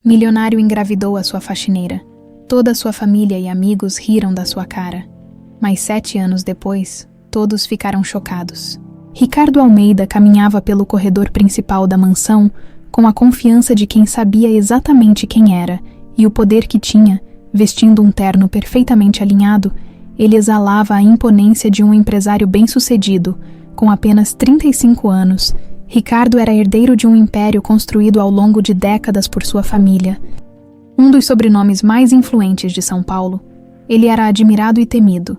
Milionário engravidou a sua faxineira. Toda a sua família e amigos riram da sua cara. Mas 7 anos depois, todos ficaram chocados. Ricardo Almeida caminhava pelo corredor principal da mansão com a confiança de quem sabia exatamente quem era e o poder que tinha. Vestindo um terno perfeitamente alinhado, ele exalava a imponência de um empresário bem-sucedido. Com apenas 35 anos, Ricardo era herdeiro de um império construído ao longo de décadas por sua família. Um dos sobrenomes mais influentes de São Paulo, ele era admirado e temido,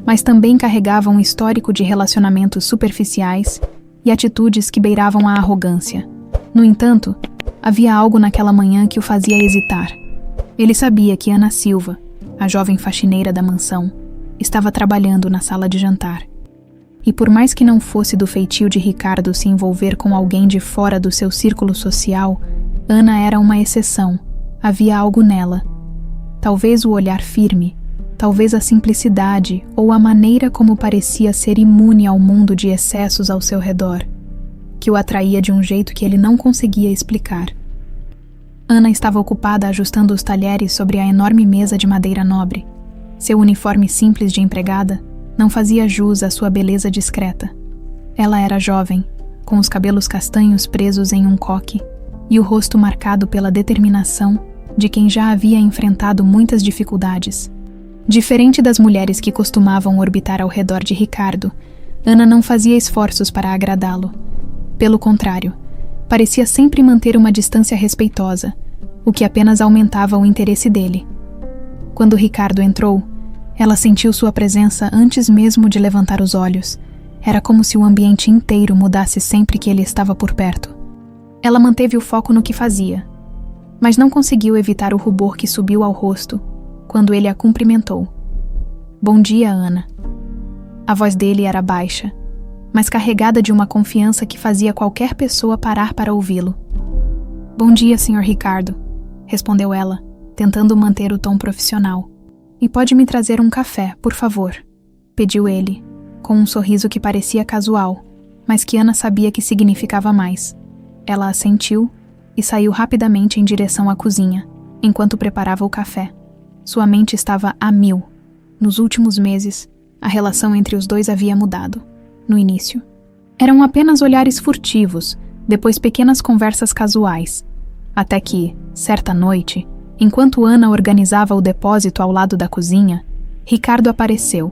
mas também carregava um histórico de relacionamentos superficiais e atitudes que beiravam a arrogância. No entanto, havia algo naquela manhã que o fazia hesitar. Ele sabia que Ana Silva, a jovem faxineira da mansão, estava trabalhando na sala de jantar. E por mais que não fosse do feitio de Ricardo se envolver com alguém de fora do seu círculo social, Ana era uma exceção. Havia algo nela. Talvez o olhar firme, talvez a simplicidade ou a maneira como parecia ser imune ao mundo de excessos ao seu redor, que o atraía de um jeito que ele não conseguia explicar. Ana estava ocupada ajustando os talheres sobre a enorme mesa de madeira nobre. Seu uniforme simples de empregada não fazia jus à sua beleza discreta. Ela era jovem, com os cabelos castanhos presos em um coque e o rosto marcado pela determinação de quem já havia enfrentado muitas dificuldades. Diferente das mulheres que costumavam orbitar ao redor de Ricardo, Ana não fazia esforços para agradá-lo. Pelo contrário, parecia sempre manter uma distância respeitosa, o que apenas aumentava o interesse dele. Quando Ricardo entrou, ela sentiu sua presença antes mesmo de levantar os olhos. Era como se o ambiente inteiro mudasse sempre que ele estava por perto. Ela manteve o foco no que fazia, mas não conseguiu evitar o rubor que subiu ao rosto quando ele a cumprimentou. "Bom dia, Ana." A voz dele era baixa, mas carregada de uma confiança que fazia qualquer pessoa parar para ouvi-lo. "Bom dia, Sr. Ricardo," respondeu ela, tentando manter o tom profissional. "E pode me trazer um café, por favor?" pediu ele, com um sorriso que parecia casual, mas que Ana sabia que significava mais. Ela assentiu e saiu rapidamente em direção à cozinha, enquanto preparava o café. Sua mente estava a mil. Nos últimos meses, a relação entre os dois havia mudado. No início, eram apenas olhares furtivos, depois pequenas conversas casuais, até que, certa noite, enquanto Ana organizava o depósito ao lado da cozinha, Ricardo apareceu.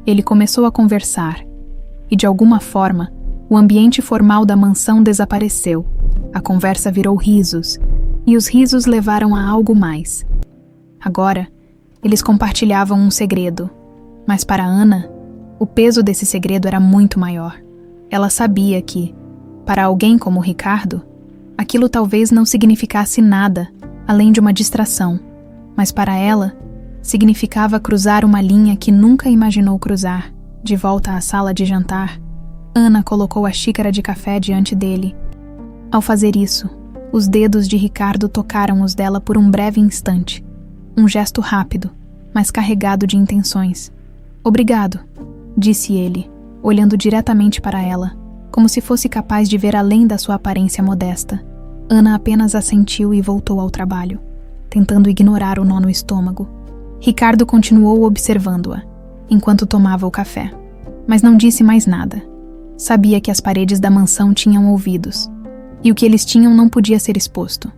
Ele começou a conversar, e de alguma forma, o ambiente formal da mansão desapareceu. A conversa virou risos, e os risos levaram a algo mais. Agora, eles compartilhavam um segredo, mas para Ana, o peso desse segredo era muito maior. Ela sabia que, para alguém como Ricardo, aquilo talvez não significasse nada além de uma distração, mas para ela, significava cruzar uma linha que nunca imaginou cruzar. De volta à sala de jantar, Ana colocou a xícara de café diante dele. Ao fazer isso, os dedos de Ricardo tocaram os dela por um breve instante. Um gesto rápido, mas carregado de intenções. "Obrigado", disse ele, olhando diretamente para ela, como se fosse capaz de ver além da sua aparência modesta. Ana apenas assentiu e voltou ao trabalho, tentando ignorar o nó no estômago. Ricardo continuou observando-a, enquanto tomava o café, mas não disse mais nada. Sabia que as paredes da mansão tinham ouvidos, e o que eles tinham não podia ser exposto.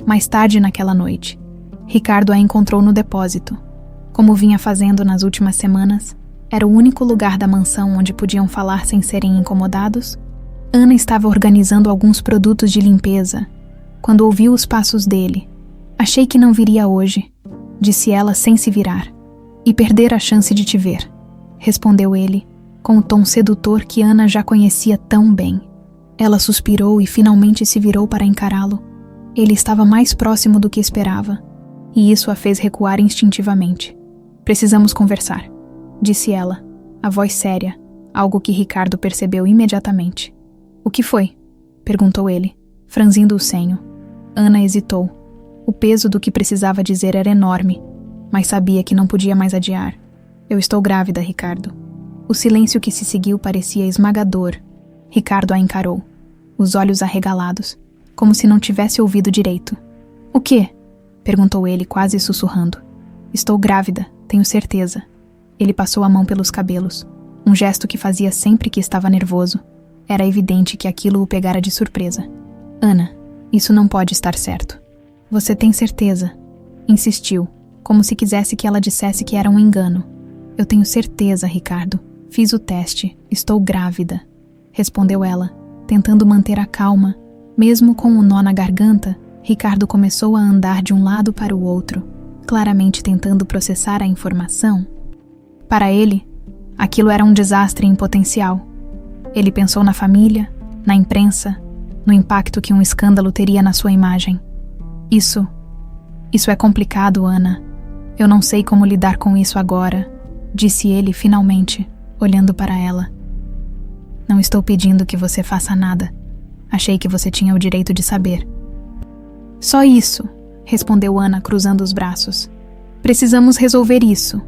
Mais tarde naquela noite, Ricardo a encontrou no depósito. Como vinha fazendo nas últimas semanas, era o único lugar da mansão onde podiam falar sem serem incomodados. Ana estava organizando alguns produtos de limpeza, quando ouviu os passos dele. "Achei que não viria hoje", disse ela sem se virar. "E perder a chance de te ver", respondeu ele, com o tom sedutor que Ana já conhecia tão bem. Ela suspirou e finalmente se virou para encará-lo. Ele estava mais próximo do que esperava, e isso a fez recuar instintivamente. "Precisamos conversar", disse ela, a voz séria, algo que Ricardo percebeu imediatamente. "O que foi?" perguntou ele, franzindo o senho. Ana hesitou. O peso do que precisava dizer era enorme, mas sabia que não podia mais adiar. "Eu estou grávida, Ricardo." O silêncio que se seguiu parecia esmagador. Ricardo a encarou, os olhos arregalados, como se não tivesse ouvido direito. "O quê?" Perguntou ele, quase sussurrando. Estou grávida, tenho certeza. Ele passou a mão pelos cabelos, um gesto que fazia sempre que estava nervoso. Era evidente que aquilo o pegara de surpresa. Ana, isso não pode estar certo. Você tem certeza? Insistiu, como se quisesse que ela dissesse que era um engano. Eu tenho certeza, Ricardo. Fiz o teste, estou grávida. Respondeu ela, tentando manter a calma. Mesmo com o nó na garganta, Ricardo começou a andar de um lado para o outro, claramente tentando processar a informação. Para ele, aquilo era um desastre em potencial. Ele pensou na família, na imprensa, no impacto que um escândalo teria na sua imagem. Isso é complicado, Ana. Eu não sei como lidar com isso agora, disse ele finalmente, olhando para ela. Não estou pedindo que você faça nada. Achei que você tinha o direito de saber. Só isso, respondeu Ana, cruzando os braços. Precisamos resolver isso,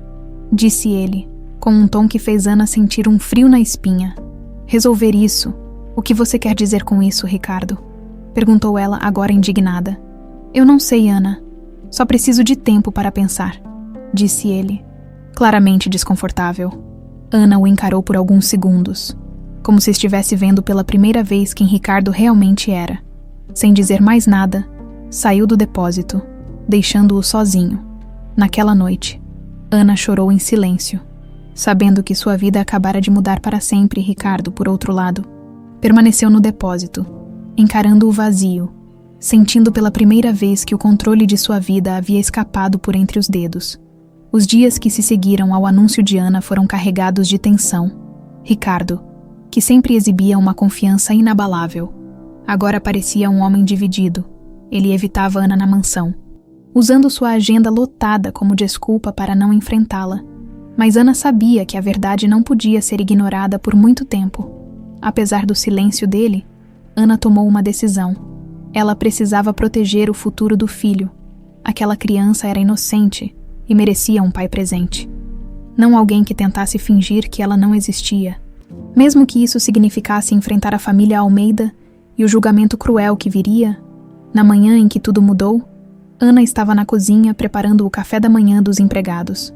disse ele, com um tom que fez Ana sentir um frio na espinha. Resolver isso? O que você quer dizer com isso, Ricardo? Perguntou ela, agora indignada. Eu não sei, Ana. Só preciso de tempo para pensar, disse ele, claramente desconfortável. Ana o encarou por alguns segundos, como se estivesse vendo pela primeira vez quem Ricardo realmente era. Sem dizer mais nada, saiu do depósito, deixando-o sozinho. Naquela noite, Ana chorou em silêncio, sabendo que sua vida acabara de mudar para sempre. Ricardo, por outro lado, permaneceu no depósito, encarando o vazio, sentindo pela primeira vez que o controle de sua vida havia escapado por entre os dedos. Os dias que se seguiram ao anúncio de Ana foram carregados de tensão. Ricardo, que sempre exibia uma confiança inabalável, agora parecia um homem dividido. Ele evitava Ana na mansão, usando sua agenda lotada como desculpa para não enfrentá-la. Mas Ana sabia que a verdade não podia ser ignorada por muito tempo. Apesar do silêncio dele, Ana tomou uma decisão. Ela precisava proteger o futuro do filho. Aquela criança era inocente e merecia um pai presente. Não alguém que tentasse fingir que ela não existia, mesmo que isso significasse enfrentar a família Almeida e o julgamento cruel que viria. Na manhã em que tudo mudou, Ana estava na cozinha preparando o café da manhã dos empregados.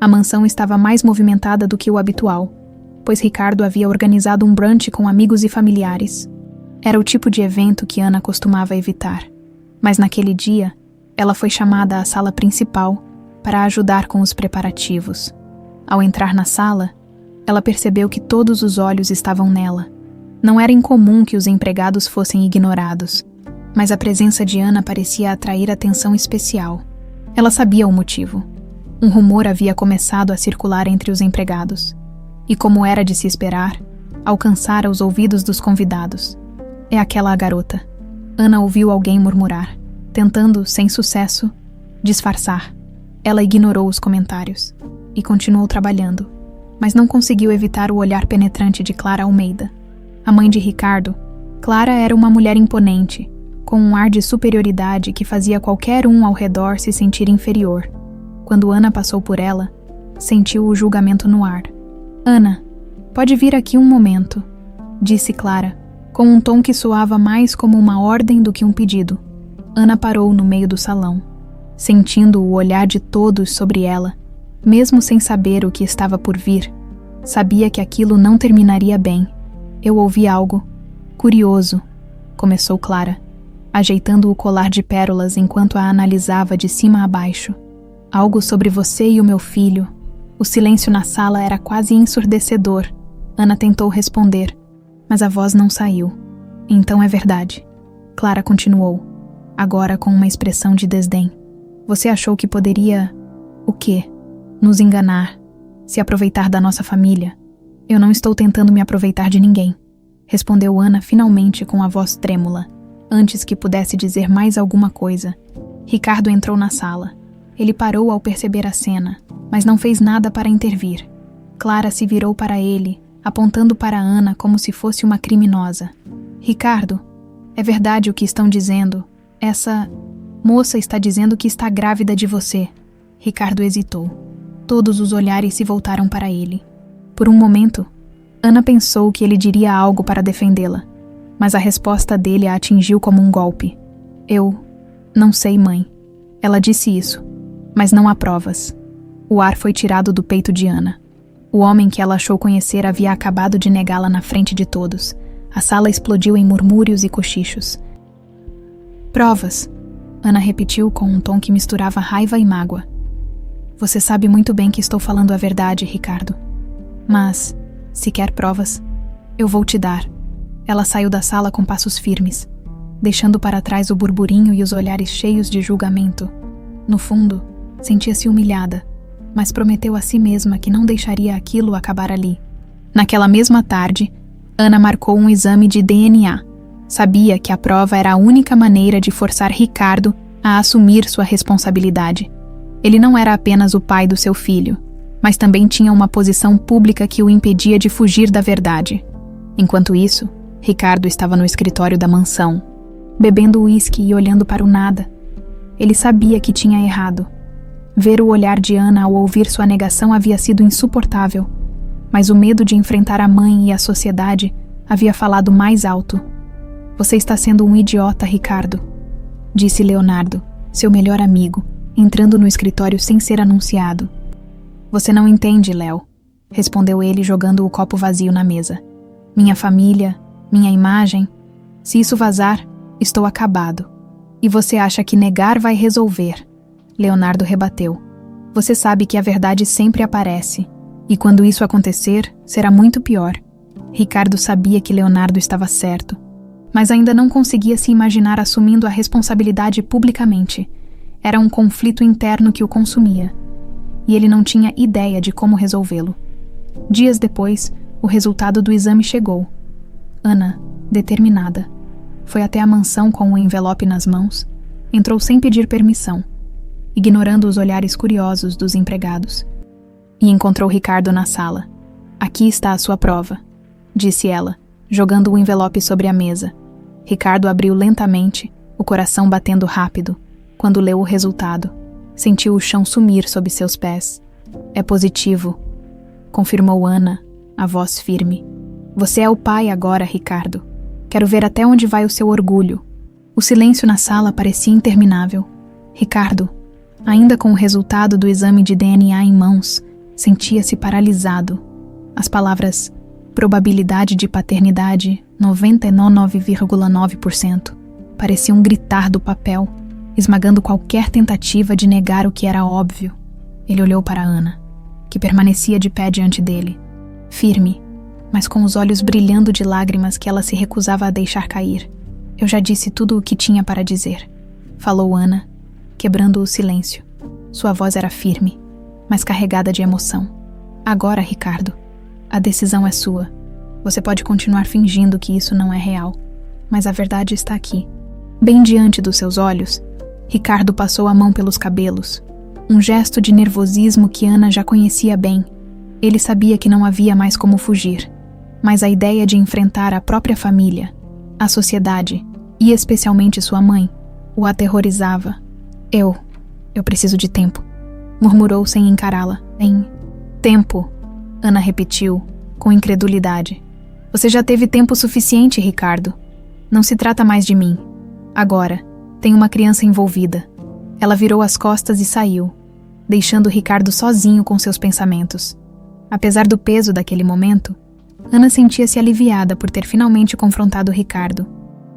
A mansão estava mais movimentada do que o habitual, pois Ricardo havia organizado um brunch com amigos e familiares. Era o tipo de evento que Ana costumava evitar, mas naquele dia, ela foi chamada à sala principal para ajudar com os preparativos. Ao entrar na sala, ela percebeu que todos os olhos estavam nela. Não era incomum que os empregados fossem ignorados, mas a presença de Ana parecia atrair atenção especial. Ela sabia o motivo. Um rumor havia começado a circular entre os empregados, e como era de se esperar, alcançara os ouvidos dos convidados. É aquela a garota. Ana ouviu alguém murmurar, tentando, sem sucesso, disfarçar. Ela ignorou os comentários e continuou trabalhando, mas não conseguiu evitar o olhar penetrante de Clara Almeida. A mãe de Ricardo, Clara era uma mulher imponente, com um ar de superioridade que fazia qualquer um ao redor se sentir inferior. Quando Ana passou por ela, sentiu o julgamento no ar. Ana, pode vir aqui um momento, disse Clara, com um tom que soava mais como uma ordem do que um pedido. Ana parou no meio do salão, sentindo o olhar de todos sobre ela, mesmo sem saber o que estava por vir. Sabia que aquilo não terminaria bem. Eu ouvi algo curioso, começou Clara, ajeitando o colar de pérolas enquanto a analisava de cima a baixo. Algo sobre você e o meu filho. O silêncio na sala era quase ensurdecedor. Ana tentou responder, mas a voz não saiu. Então é verdade. Clara continuou, agora com uma expressão de desdém. Você achou que poderia... o quê? Nos enganar, se aproveitar da nossa família. Eu não estou tentando me aproveitar de ninguém, respondeu Ana finalmente com a voz trêmula. Antes que pudesse dizer mais alguma coisa, Ricardo entrou na sala. Ele parou ao perceber a cena, mas não fez nada para intervir. Clara se virou para ele, apontando para Ana como se fosse uma criminosa. Ricardo, é verdade o que estão dizendo. Essa moça está dizendo que está grávida de você. Ricardo hesitou. Todos os olhares se voltaram para ele. Por um momento, Ana pensou que ele diria algo para defendê-la, mas a resposta dele a atingiu como um golpe. Eu não sei, mãe. Ela disse isso, mas não há provas. O ar foi tirado do peito de Ana. O homem que ela achou conhecer havia acabado de negá-la na frente de todos. A sala explodiu em murmúrios e cochichos. Provas, Ana repetiu com um tom que misturava raiva e mágoa. Você sabe muito bem que estou falando a verdade, Ricardo. Mas, se quer provas, eu vou te dar. Ela saiu da sala com passos firmes, deixando para trás o burburinho e os olhares cheios de julgamento. No fundo, sentia-se humilhada, mas prometeu a si mesma que não deixaria aquilo acabar ali. Naquela mesma tarde, Ana marcou um exame de DNA. Sabia que a prova era a única maneira de forçar Ricardo a assumir sua responsabilidade. Ele não era apenas o pai do seu filho, mas também tinha uma posição pública que o impedia de fugir da verdade. Enquanto isso, Ricardo estava no escritório da mansão, bebendo uísque e olhando para o nada. Ele sabia que tinha errado. Ver o olhar de Ana ao ouvir sua negação havia sido insuportável, mas o medo de enfrentar a mãe e a sociedade havia falado mais alto. Você está sendo um idiota, Ricardo, disse Leonardo, seu melhor amigo, entrando no escritório sem ser anunciado. Você não entende, Léo, respondeu ele jogando o copo vazio na mesa. Minha família, minha imagem, se isso vazar, estou acabado. E você acha que negar vai resolver? Leonardo rebateu. Você sabe que a verdade sempre aparece, e quando isso acontecer, será muito pior. Ricardo sabia que Leonardo estava certo, mas ainda não conseguia se imaginar assumindo a responsabilidade publicamente. Era um conflito interno que o consumia, e ele não tinha ideia de como resolvê-lo. Dias depois, o resultado do exame chegou. Ana, determinada, foi até a mansão com o envelope nas mãos, entrou sem pedir permissão, ignorando os olhares curiosos dos empregados, e encontrou Ricardo na sala. Aqui está a sua prova, disse ela, jogando o envelope sobre a mesa. Ricardo abriu lentamente, o coração batendo rápido. Quando leu o resultado, sentiu o chão sumir sob seus pés. É positivo, confirmou Ana, a voz firme. Você é o pai agora, Ricardo. Quero ver até onde vai o seu orgulho. O silêncio na sala parecia interminável. Ricardo, ainda com o resultado do exame de DNA em mãos, sentia-se paralisado. As palavras probabilidade de paternidade 99,9% pareciam gritar do papel, esmagando qualquer tentativa de negar o que era óbvio. Ele olhou para Ana, que permanecia de pé diante dele, firme, mas com os olhos brilhando de lágrimas que ela se recusava a deixar cair. Eu já disse tudo o que tinha para dizer, falou Ana, quebrando o silêncio. Sua voz era firme, mas carregada de emoção. Agora, Ricardo, a decisão é sua. Você pode continuar fingindo que isso não é real, mas a verdade está aqui. Bem diante dos seus olhos, Ricardo passou a mão pelos cabelos, um gesto de nervosismo que Ana já conhecia bem. Ele sabia que não havia mais como fugir, mas a ideia de enfrentar a própria família, a sociedade e especialmente sua mãe, o aterrorizava. Eu preciso de tempo, murmurou sem encará-la. Tempo, Ana repetiu, com incredulidade. Você já teve tempo suficiente, Ricardo. Não se trata mais de mim. Agora, tem uma criança envolvida. Ela virou as costas e saiu, deixando Ricardo sozinho com seus pensamentos. Apesar do peso daquele momento, Ana sentia-se aliviada por ter finalmente confrontado Ricardo.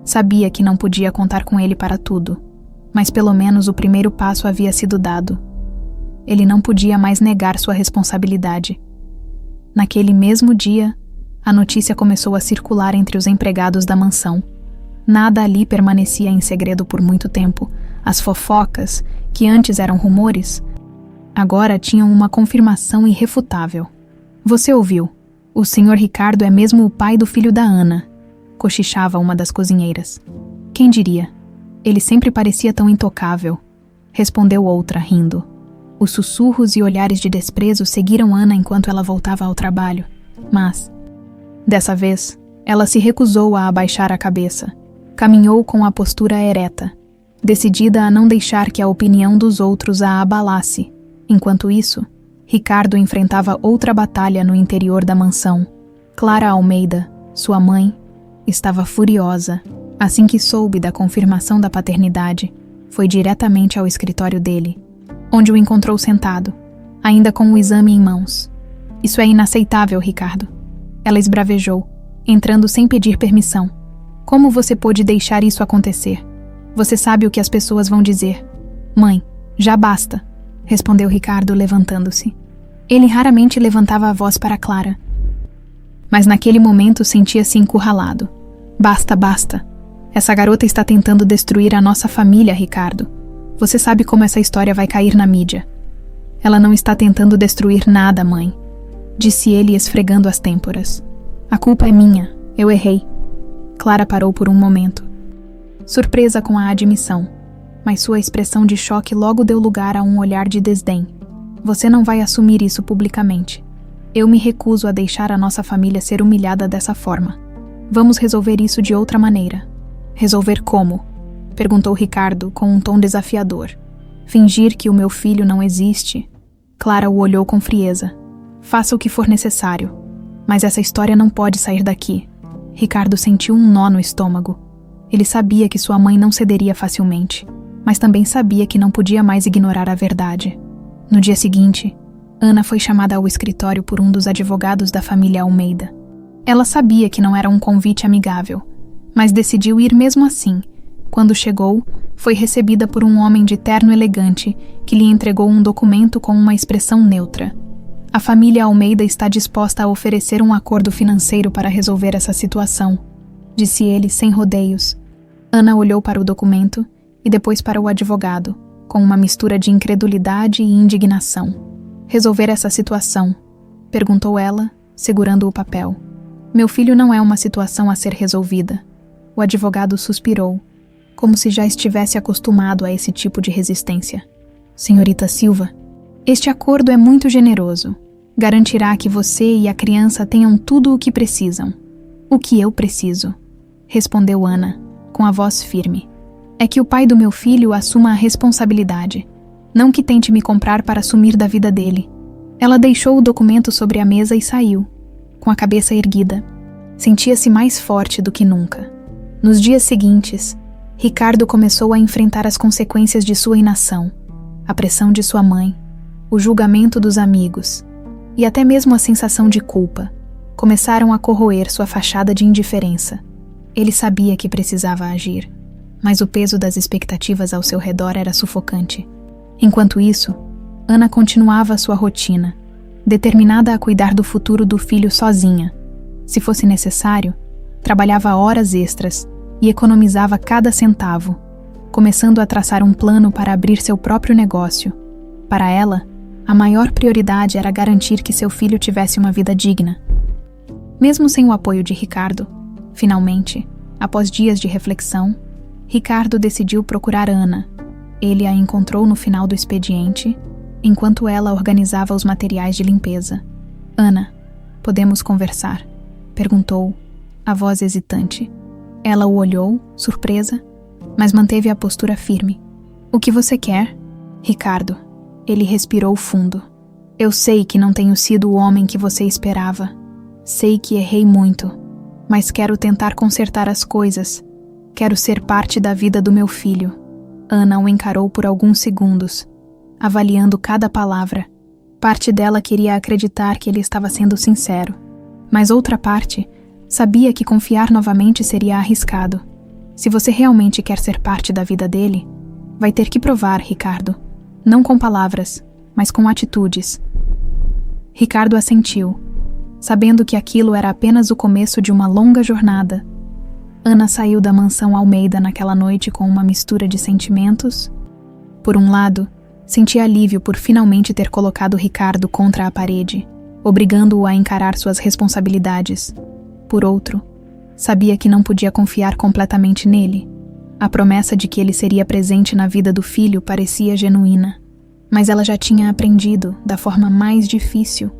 Sabia que não podia contar com ele para tudo, mas pelo menos o primeiro passo havia sido dado. Ele não podia mais negar sua responsabilidade. Naquele mesmo dia, a notícia começou a circular entre os empregados da mansão. Nada ali permanecia em segredo por muito tempo. As fofocas, que antes eram rumores, agora tinham uma confirmação irrefutável. Você ouviu? O Sr. Ricardo é mesmo o pai do filho da Ana, cochichava uma das cozinheiras. Quem diria? Ele sempre parecia tão intocável, respondeu outra, rindo. Os sussurros e olhares de desprezo seguiram Ana enquanto ela voltava ao trabalho, mas, dessa vez, ela se recusou a abaixar a cabeça. Caminhou com a postura ereta, decidida a não deixar que a opinião dos outros a abalasse. Enquanto isso, Ricardo enfrentava outra batalha no interior da mansão. Clara Almeida, sua mãe, estava furiosa. Assim que soube da confirmação da paternidade, Foi diretamente ao escritório dele, onde o encontrou sentado, ainda com o exame em mãos. Isso é inaceitável, Ricardo. Ela esbravejou, entrando sem pedir permissão. Como você pôde deixar isso acontecer? Você sabe o que as pessoas vão dizer. Mãe, já basta, respondeu Ricardo, levantando-se. Ele raramente levantava a voz para Clara, mas naquele momento sentia-se encurralado. Basta, basta. Essa garota está tentando destruir a nossa família, Ricardo. Você sabe como essa história vai cair na mídia. Ela não está tentando destruir nada, mãe, disse ele esfregando as têmporas. A culpa é minha, eu errei. Clara parou por um momento, surpresa com a admissão, mas sua expressão de choque logo deu lugar a um olhar de desdém. Você não vai assumir isso publicamente. Eu me recuso a deixar a nossa família ser humilhada dessa forma. Vamos resolver isso de outra maneira. Resolver como? Perguntou Ricardo com um tom desafiador. Fingir que o meu filho não existe? Clara o olhou com frieza. Faça o que for necessário. Mas essa história não pode sair daqui. Ricardo sentiu um nó no estômago. Ele sabia que sua mãe não cederia facilmente, mas também sabia que não podia mais ignorar a verdade. No dia seguinte, Ana foi chamada ao escritório por um dos advogados da família Almeida. Ela sabia que não era um convite amigável, mas decidiu ir mesmo assim. Quando chegou, foi recebida por um homem de terno elegante que lhe entregou um documento com uma expressão neutra. A família Almeida está disposta a oferecer um acordo financeiro para resolver essa situação, disse ele sem rodeios. Ana olhou para o documento e depois para o advogado, com uma mistura de incredulidade e indignação. Resolver essa situação? Perguntou ela, segurando o papel. Meu filho não é uma situação a ser resolvida. O advogado suspirou, como se já estivesse acostumado a esse tipo de resistência. Senhorita Silva, este acordo é muito generoso. Garantirá que você e a criança tenham tudo o que precisam. O que eu preciso? Respondeu Ana, com a voz firme. É que o pai do meu filho assuma a responsabilidade. Não que tente me comprar para sumir da vida dele. Ela deixou o documento sobre a mesa e saiu, com a cabeça erguida. Sentia-se mais forte do que nunca. Nos dias seguintes, Ricardo começou a enfrentar as consequências de sua inação, a pressão de sua mãe, o julgamento dos amigos e até mesmo a sensação de culpa começaram a corroer sua fachada de indiferença. Ele sabia que precisava agir, mas o peso das expectativas ao seu redor era sufocante. Enquanto isso, Ana continuava sua rotina, determinada a cuidar do futuro do filho sozinha. Se fosse necessário, trabalhava horas extras e economizava cada centavo, começando a traçar um plano para abrir seu próprio negócio. Para ela, a maior prioridade era garantir que seu filho tivesse uma vida digna. Mesmo sem o apoio de Ricardo, finalmente, após dias de reflexão, Ricardo decidiu procurar Ana. Ele a encontrou no final do expediente, enquanto ela organizava os materiais de limpeza. Ana, podemos conversar? Perguntou, a voz hesitante. Ela o olhou, surpresa, mas manteve a postura firme. O que você quer? Ricardo. Ele respirou fundo. Eu sei que não tenho sido o homem que você esperava. Sei que errei muito, mas quero tentar consertar as coisas. Quero ser parte da vida do meu filho. Ana o encarou por alguns segundos, avaliando cada palavra. Parte dela queria acreditar que ele estava sendo sincero, mas outra parte sabia que confiar novamente seria arriscado. Se você realmente quer ser parte da vida dele, vai ter que provar, Ricardo. Não com palavras, mas com atitudes. Ricardo assentiu, sabendo que aquilo era apenas o começo de uma longa jornada. Ana saiu da mansão Almeida naquela noite com uma mistura de sentimentos. Por um lado, sentia alívio por finalmente ter colocado Ricardo contra a parede, obrigando-o a encarar suas responsabilidades. Por outro, sabia que não podia confiar completamente nele. A promessa de que ele seria presente na vida do filho parecia genuína, mas ela já tinha aprendido, da forma mais difícil,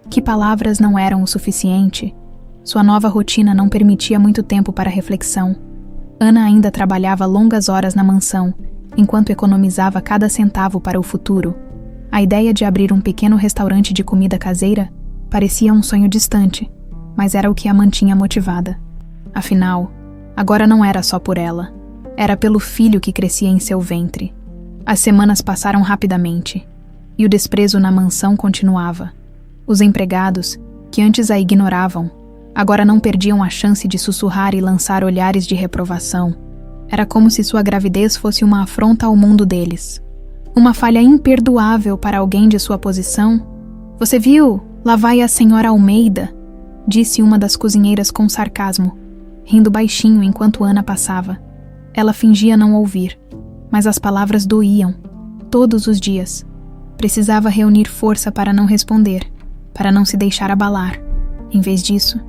que palavras não eram o suficiente. Sua nova rotina não permitia muito tempo para reflexão. Ana ainda trabalhava longas horas na mansão, enquanto economizava cada centavo para o futuro. A ideia de abrir um pequeno restaurante de comida caseira parecia um sonho distante, mas era o que a mantinha motivada. Afinal, agora não era só por ela. Era pelo filho que crescia em seu ventre. As semanas passaram rapidamente, e o desprezo na mansão continuava. Os empregados, que antes a ignoravam, agora não perdiam a chance de sussurrar e lançar olhares de reprovação. Era como se sua gravidez fosse uma afronta ao mundo deles. Uma falha imperdoável para alguém de sua posição. "Você viu? Lá vai a senhora Almeida", disse uma das cozinheiras com sarcasmo, rindo baixinho enquanto Ana passava. Ela fingia não ouvir, mas as palavras doíam, todos os dias. Precisava reunir força para não responder, para não se deixar abalar. Em vez disso,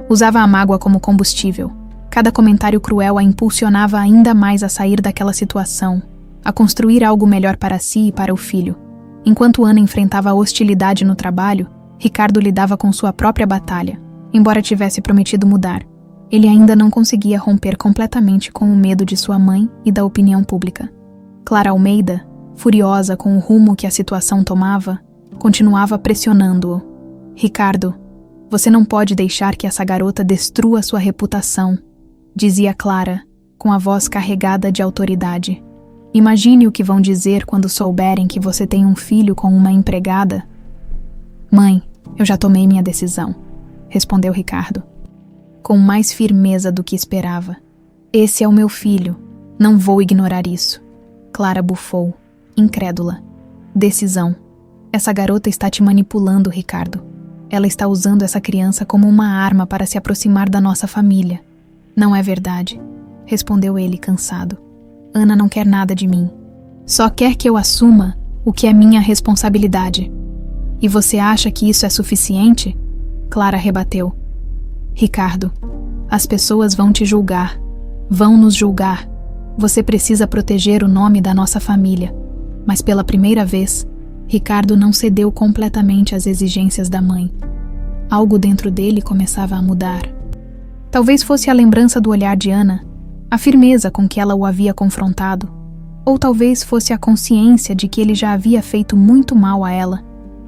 usava a mágoa como combustível. Cada comentário cruel a impulsionava ainda mais a sair daquela situação, a construir algo melhor para si e para o filho. Enquanto Ana enfrentava a hostilidade no trabalho, Ricardo lidava com sua própria batalha. Embora tivesse prometido mudar, ele ainda não conseguia romper completamente com o medo de sua mãe e da opinião pública. Clara Almeida, furiosa com o rumo que a situação tomava, continuava pressionando-o. "Ricardo, você não pode deixar que essa garota destrua sua reputação", dizia Clara, com a voz carregada de autoridade. "Imagine o que vão dizer quando souberem que você tem um filho com uma empregada." "Mãe, eu já tomei minha decisão", respondeu Ricardo, com mais firmeza do que esperava. "Esse é o meu filho, não vou ignorar isso." Clara bufou, incrédula. "Decisão. Essa garota está te manipulando, Ricardo. Ela está usando essa criança como uma arma para se aproximar da nossa família." "Não é verdade", respondeu ele, cansado. "Ana não quer nada de mim. Só quer que eu assuma o que é minha responsabilidade." "E você acha que isso é suficiente?" Clara rebateu. "Ricardo, as pessoas vão te julgar. Vão nos julgar. Você precisa proteger o nome da nossa família." Mas pela primeira vez, Ricardo não cedeu completamente às exigências da mãe. Algo dentro dele começava a mudar. Talvez fosse a lembrança do olhar de Ana, a firmeza com que ela o havia confrontado, ou talvez fosse a consciência de que ele já havia feito muito mal a ela.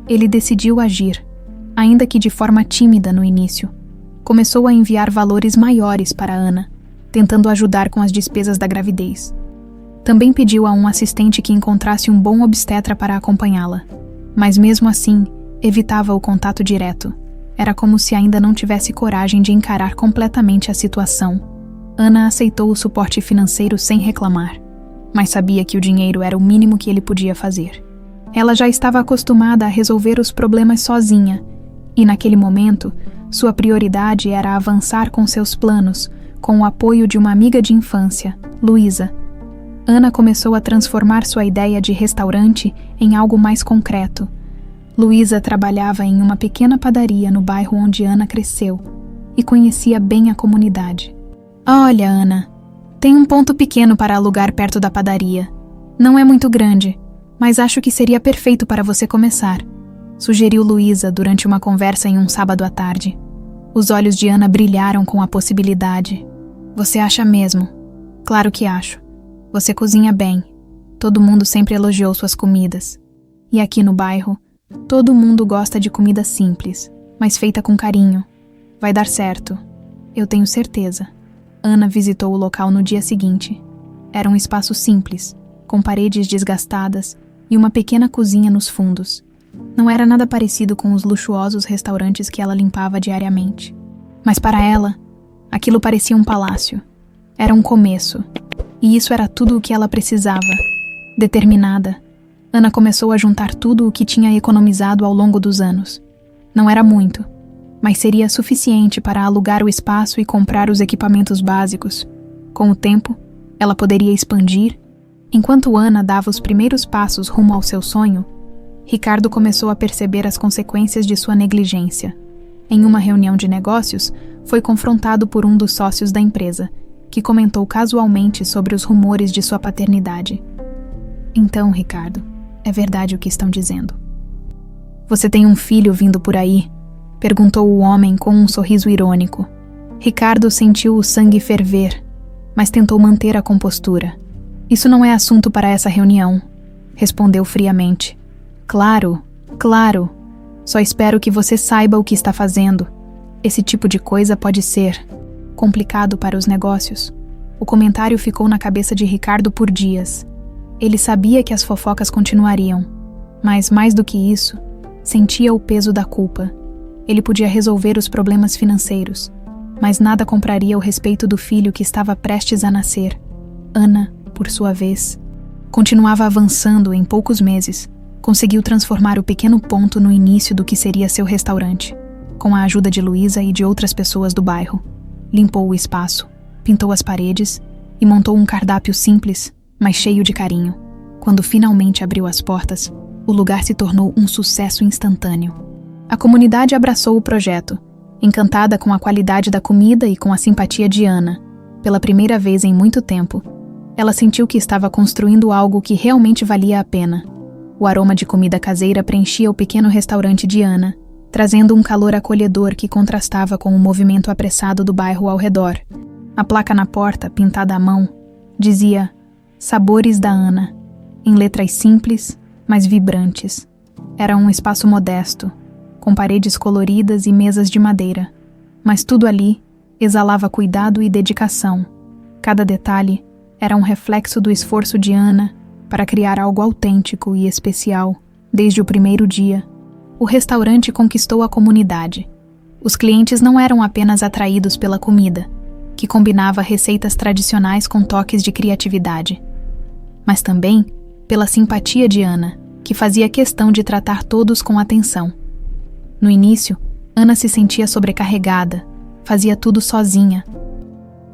Ele decidiu agir, ainda que de forma tímida no início. Começou a enviar valores maiores para Ana, tentando ajudar com as despesas da gravidez. Também pediu a um assistente que encontrasse um bom obstetra para acompanhá-la, mas mesmo assim, evitava o contato direto. Era como se ainda não tivesse coragem de encarar completamente a situação. Ana aceitou o suporte financeiro sem reclamar, mas sabia que o dinheiro era o mínimo que ele podia fazer. Ela já estava acostumada a resolver os problemas sozinha, e naquele momento, sua prioridade era avançar com seus planos, com o apoio de uma amiga de infância, Luísa. Ana começou a transformar sua ideia de restaurante em algo mais concreto. Luísa trabalhava em uma pequena padaria no bairro onde Ana cresceu e conhecia bem a comunidade. "Olha, Ana, tem um ponto pequeno para alugar perto da padaria. Não é muito grande, mas acho que seria perfeito para você começar", sugeriu Luísa durante uma conversa em um sábado à tarde. Os olhos de Ana brilharam com a possibilidade. "Você acha mesmo?" "Claro que acho. Você cozinha bem. Todo mundo sempre elogiou suas comidas. E aqui no bairro, todo mundo gosta de comida simples, mas feita com carinho. Vai dar certo. Eu tenho certeza." Ana visitou o local no dia seguinte. Era um espaço simples, com paredes desgastadas e uma pequena cozinha nos fundos. Não era nada parecido com os luxuosos restaurantes que ela limpava diariamente. Mas para ela, aquilo parecia um palácio. Era um começo. E isso era tudo o que ela precisava. Determinada, Ana começou a juntar tudo o que tinha economizado ao longo dos anos. Não era muito, mas seria suficiente para alugar o espaço e comprar os equipamentos básicos. Com o tempo, ela poderia expandir. Enquanto Ana dava os primeiros passos rumo ao seu sonho, Ricardo começou a perceber as consequências de sua negligência. Em uma reunião de negócios, foi confrontado por um dos sócios da empresa, que comentou casualmente sobre os rumores de sua paternidade. "Então, Ricardo, é verdade o que estão dizendo. Você tem um filho vindo por aí?" perguntou o homem com um sorriso irônico. Ricardo sentiu o sangue ferver, mas tentou manter a compostura. "Isso não é assunto para essa reunião", respondeu friamente. Claro. Só espero que você saiba o que está fazendo. Esse tipo de coisa pode ser complicado para os negócios." O comentário ficou na cabeça de Ricardo por dias. Ele sabia que as fofocas continuariam, mas, mais do que isso, sentia o peso da culpa. Ele podia resolver os problemas financeiros, mas nada compraria o respeito do filho que estava prestes a nascer. Ana, por sua vez, continuava avançando. Em poucos meses, conseguiu transformar o pequeno ponto no início do que seria seu restaurante, com a ajuda de Luísa e de outras pessoas do bairro. Limpou o espaço, pintou as paredes e montou um cardápio simples, mas cheio de carinho. Quando finalmente abriu as portas, o lugar se tornou um sucesso instantâneo. A comunidade abraçou o projeto, encantada com a qualidade da comida e com a simpatia de Ana. Pela primeira vez em muito tempo, ela sentiu que estava construindo algo que realmente valia a pena. O aroma de comida caseira preenchia o pequeno restaurante de Ana, trazendo um calor acolhedor que contrastava com o movimento apressado do bairro ao redor. A placa na porta, pintada à mão, dizia "Sabores da Ana", em letras simples, mas vibrantes. Era um espaço modesto, com paredes coloridas e mesas de madeira, mas tudo ali exalava cuidado e dedicação. Cada detalhe era um reflexo do esforço de Ana para criar algo autêntico e especial desde o primeiro dia. O restaurante conquistou a comunidade. Os clientes não eram apenas atraídos pela comida, que combinava receitas tradicionais com toques de criatividade, mas também pela simpatia de Ana, que fazia questão de tratar todos com atenção. No início, Ana se sentia sobrecarregada, fazia tudo sozinha.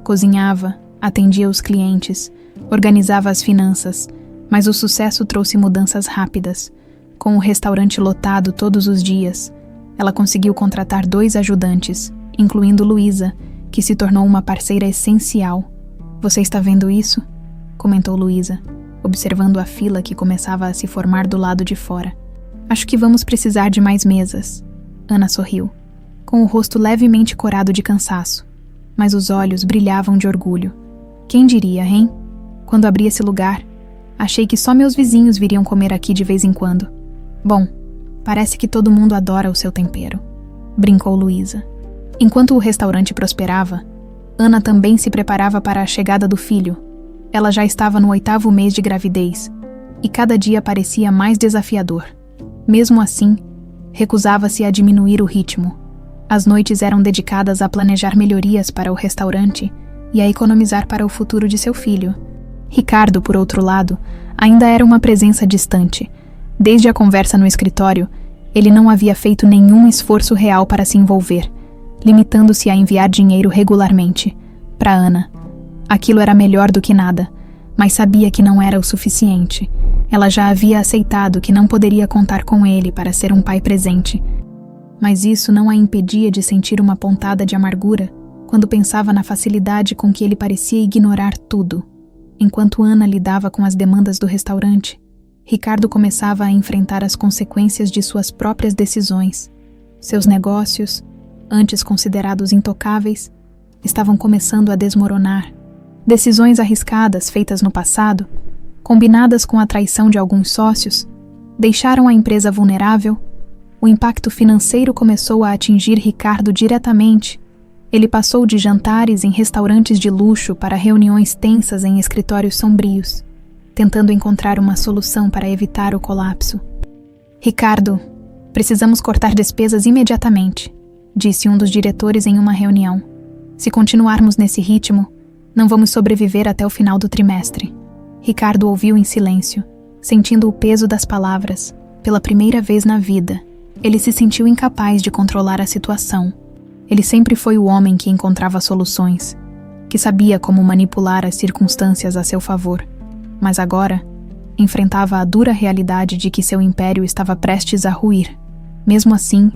Cozinhava, atendia os clientes, organizava as finanças, mas o sucesso trouxe mudanças rápidas. Com o restaurante lotado todos os dias, ela conseguiu contratar 2 ajudantes, incluindo Luísa, que se tornou uma parceira essencial. "Você está vendo isso?", comentou Luísa, observando a fila que começava a se formar do lado de fora. "Acho que vamos precisar de mais mesas." Ana sorriu, com o rosto levemente corado de cansaço, mas os olhos brilhavam de orgulho. "Quem diria, hein? Quando abri esse lugar, achei que só meus vizinhos viriam comer aqui de vez em quando. Bom, parece que todo mundo adora o seu tempero", brincou Luísa. Enquanto o restaurante prosperava, Ana também se preparava para a chegada do filho. Ela já estava no 8º mês de gravidez, e cada dia parecia mais desafiador. Mesmo assim, recusava-se a diminuir o ritmo. As noites eram dedicadas a planejar melhorias para o restaurante e a economizar para o futuro de seu filho. Ricardo, por outro lado, ainda era uma presença distante. Desde a conversa no escritório, ele não havia feito nenhum esforço real para se envolver, limitando-se a enviar dinheiro regularmente. Para Ana, aquilo era melhor do que nada, mas sabia que não era o suficiente. Ela já havia aceitado que não poderia contar com ele para ser um pai presente. Mas isso não a impedia de sentir uma pontada de amargura quando pensava na facilidade com que ele parecia ignorar tudo. Enquanto Ana lidava com as demandas do restaurante, Ricardo começava a enfrentar as consequências de suas próprias decisões. Seus negócios, antes considerados intocáveis, estavam começando a desmoronar. Decisões arriscadas feitas no passado, combinadas com a traição de alguns sócios, deixaram a empresa vulnerável. O impacto financeiro começou a atingir Ricardo diretamente. Ele passou de jantares em restaurantes de luxo para reuniões tensas em escritórios sombrios, tentando encontrar uma solução para evitar o colapso. "Ricardo, precisamos cortar despesas imediatamente", disse um dos diretores em uma reunião. "Se continuarmos nesse ritmo, não vamos sobreviver até o final do trimestre." Ricardo ouviu em silêncio, sentindo o peso das palavras. Pela primeira vez na vida, ele se sentiu incapaz de controlar a situação. Ele sempre foi o homem que encontrava soluções, que sabia como manipular as circunstâncias a seu favor. Mas agora, enfrentava a dura realidade de que seu império estava prestes a ruir. Mesmo assim,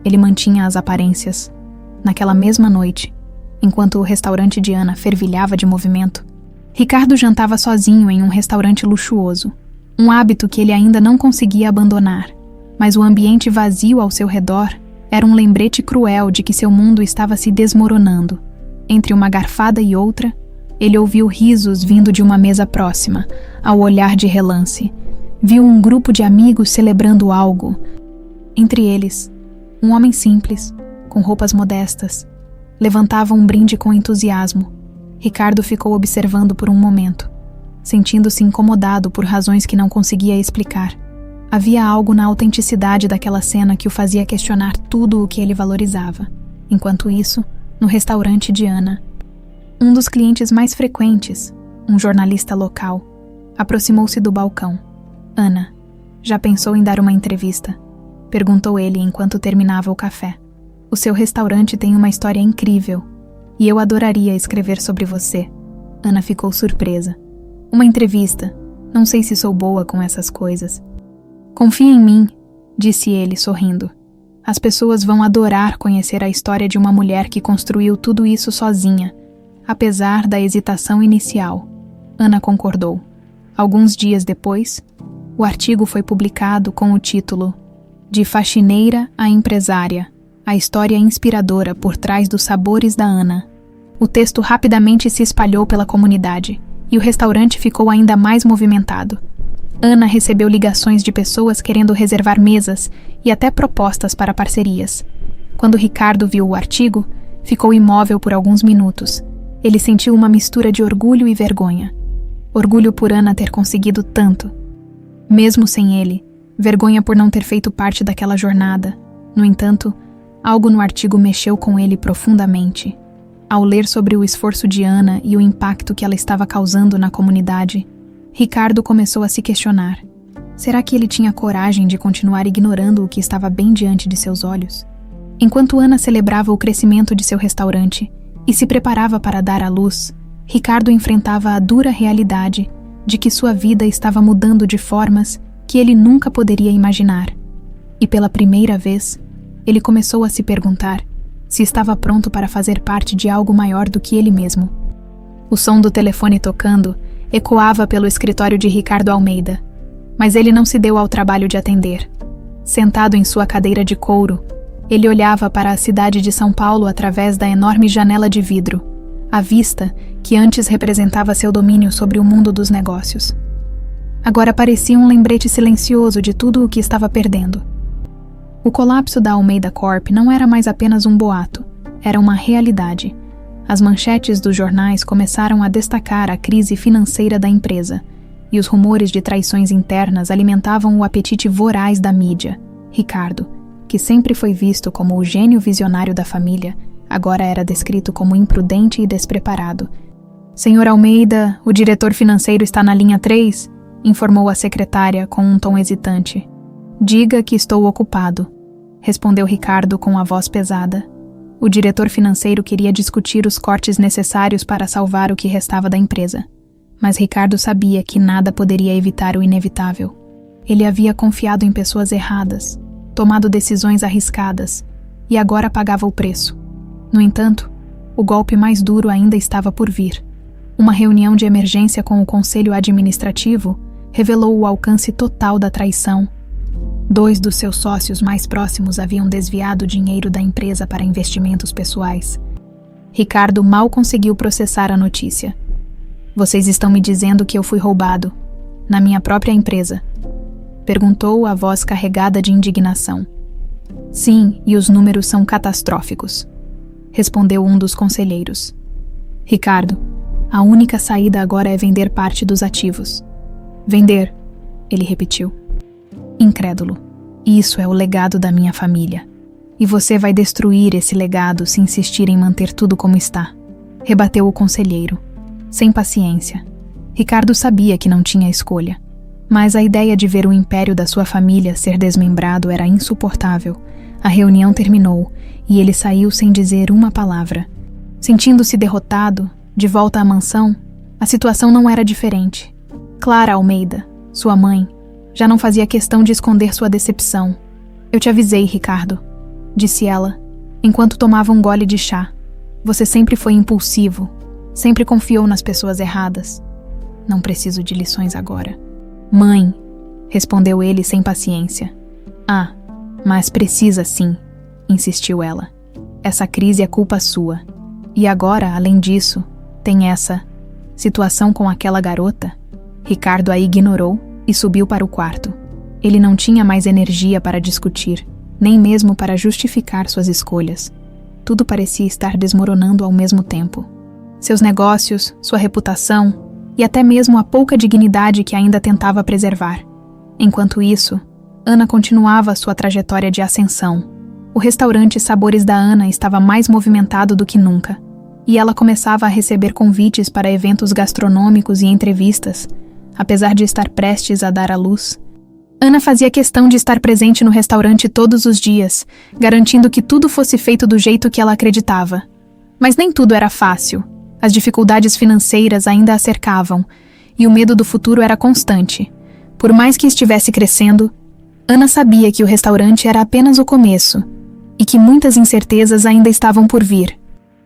ele mantinha as aparências. Naquela mesma noite, enquanto o restaurante de Ana fervilhava de movimento, Ricardo jantava sozinho em um restaurante luxuoso, um hábito que ele ainda não conseguia abandonar, mas o ambiente vazio ao seu redor era um lembrete cruel de que seu mundo estava se desmoronando. Entre uma garfada e outra, ele ouviu risos vindo de uma mesa próxima, ao olhar de relance. Viu um grupo de amigos celebrando algo. Entre eles, um homem simples, com roupas modestas, levantava um brinde com entusiasmo. Ricardo ficou observando por um momento, sentindo-se incomodado por razões que não conseguia explicar. Havia algo na autenticidade daquela cena que o fazia questionar tudo o que ele valorizava. Enquanto isso, no restaurante de Ana, um dos clientes mais frequentes, um jornalista local, aproximou-se do balcão. Ana, já pensou em dar uma entrevista? Perguntou ele enquanto terminava o café. O seu restaurante tem uma história incrível e eu adoraria escrever sobre você. Ana ficou surpresa. Uma entrevista? Não sei se sou boa com essas coisas. Confie em mim, disse ele, sorrindo. As pessoas vão adorar conhecer a história de uma mulher que construiu tudo isso sozinha, apesar da hesitação inicial. Ana concordou. Alguns dias depois, o artigo foi publicado com o título De Faxineira a Empresária, a história inspiradora por trás dos sabores da Ana. O texto rapidamente se espalhou pela comunidade e o restaurante ficou ainda mais movimentado. Ana recebeu ligações de pessoas querendo reservar mesas e até propostas para parcerias. Quando Ricardo viu o artigo, ficou imóvel por alguns minutos. Ele sentiu uma mistura de orgulho e vergonha. Orgulho por Ana ter conseguido tanto. Mesmo sem ele, vergonha por não ter feito parte daquela jornada. No entanto, algo no artigo mexeu com ele profundamente. Ao ler sobre o esforço de Ana e o impacto que ela estava causando na comunidade, Ricardo começou a se questionar. Será que ele tinha coragem de continuar ignorando o que estava bem diante de seus olhos? Enquanto Ana celebrava o crescimento de seu restaurante e se preparava para dar à luz, Ricardo enfrentava a dura realidade de que sua vida estava mudando de formas que ele nunca poderia imaginar. E pela primeira vez, ele começou a se perguntar se estava pronto para fazer parte de algo maior do que ele mesmo. O som do telefone tocando ecoava pelo escritório de Ricardo Almeida, mas ele não se deu ao trabalho de atender. Sentado em sua cadeira de couro, ele olhava para a cidade de São Paulo através da enorme janela de vidro, a vista que antes representava seu domínio sobre o mundo dos negócios. Agora parecia um lembrete silencioso de tudo o que estava perdendo. O colapso da Almeida Corp não era mais apenas um boato, era uma realidade. As manchetes dos jornais começaram a destacar a crise financeira da empresa, e os rumores de traições internas alimentavam o apetite voraz da mídia. Ricardo, que sempre foi visto como o gênio visionário da família, agora era descrito como imprudente e despreparado. Senhor Almeida, o diretor financeiro está na linha 3, informou a secretária com um tom hesitante. Diga que estou ocupado, respondeu Ricardo com a voz pesada. O diretor financeiro queria discutir os cortes necessários para salvar o que restava da empresa. Mas Ricardo sabia que nada poderia evitar o inevitável. Ele havia confiado em pessoas erradas, tomado decisões arriscadas, e agora pagava o preço. No entanto, o golpe mais duro ainda estava por vir. Uma reunião de emergência com o Conselho Administrativo revelou o alcance total da traição. 2 dos seus sócios mais próximos haviam desviado o dinheiro da empresa para investimentos pessoais. Ricardo mal conseguiu processar a notícia. Vocês estão me dizendo que eu fui roubado, na minha própria empresa? Perguntou a voz carregada de indignação. Sim, e os números são catastróficos, respondeu um dos conselheiros. Ricardo, a única saída agora é vender parte dos ativos. Vender, ele repetiu. Incrédulo. Isso é o legado da minha família. E você vai destruir esse legado se insistir em manter tudo como está, rebateu o conselheiro, sem paciência. Ricardo sabia que não tinha escolha, mas a ideia de ver o império da sua família ser desmembrado era insuportável. A reunião terminou e ele saiu sem dizer uma palavra. Sentindo-se derrotado, de volta à mansão, a situação não era diferente. Clara Almeida, sua mãe, já não fazia questão de esconder sua decepção. Eu te avisei, Ricardo, disse ela, enquanto tomava um gole de chá. Você sempre foi impulsivo, sempre confiou nas pessoas erradas. Não preciso de lições agora. Mãe, respondeu ele sem paciência. Ah, mas precisa sim, insistiu ela. Essa crise é culpa sua. E agora, além disso, tem essa situação com aquela garota. Ricardo a ignorou e subiu para o quarto. Ele não tinha mais energia para discutir, nem mesmo para justificar suas escolhas. Tudo parecia estar desmoronando ao mesmo tempo. seus negócios, sua reputação e até mesmo a pouca dignidade que ainda tentava preservar. Enquanto isso, Ana continuava sua trajetória de ascensão. O restaurante Sabores da Ana estava mais movimentado do que nunca, e ela começava a receber convites para eventos gastronômicos e entrevistas, apesar de estar prestes a dar à luz. Ana fazia questão de estar presente no restaurante todos os dias, garantindo que tudo fosse feito do jeito que ela acreditava. Mas nem tudo era fácil. As dificuldades financeiras ainda a cercavam, e o medo do futuro era constante. Por mais que estivesse crescendo, Ana sabia que o restaurante era apenas o começo, e que muitas incertezas ainda estavam por vir.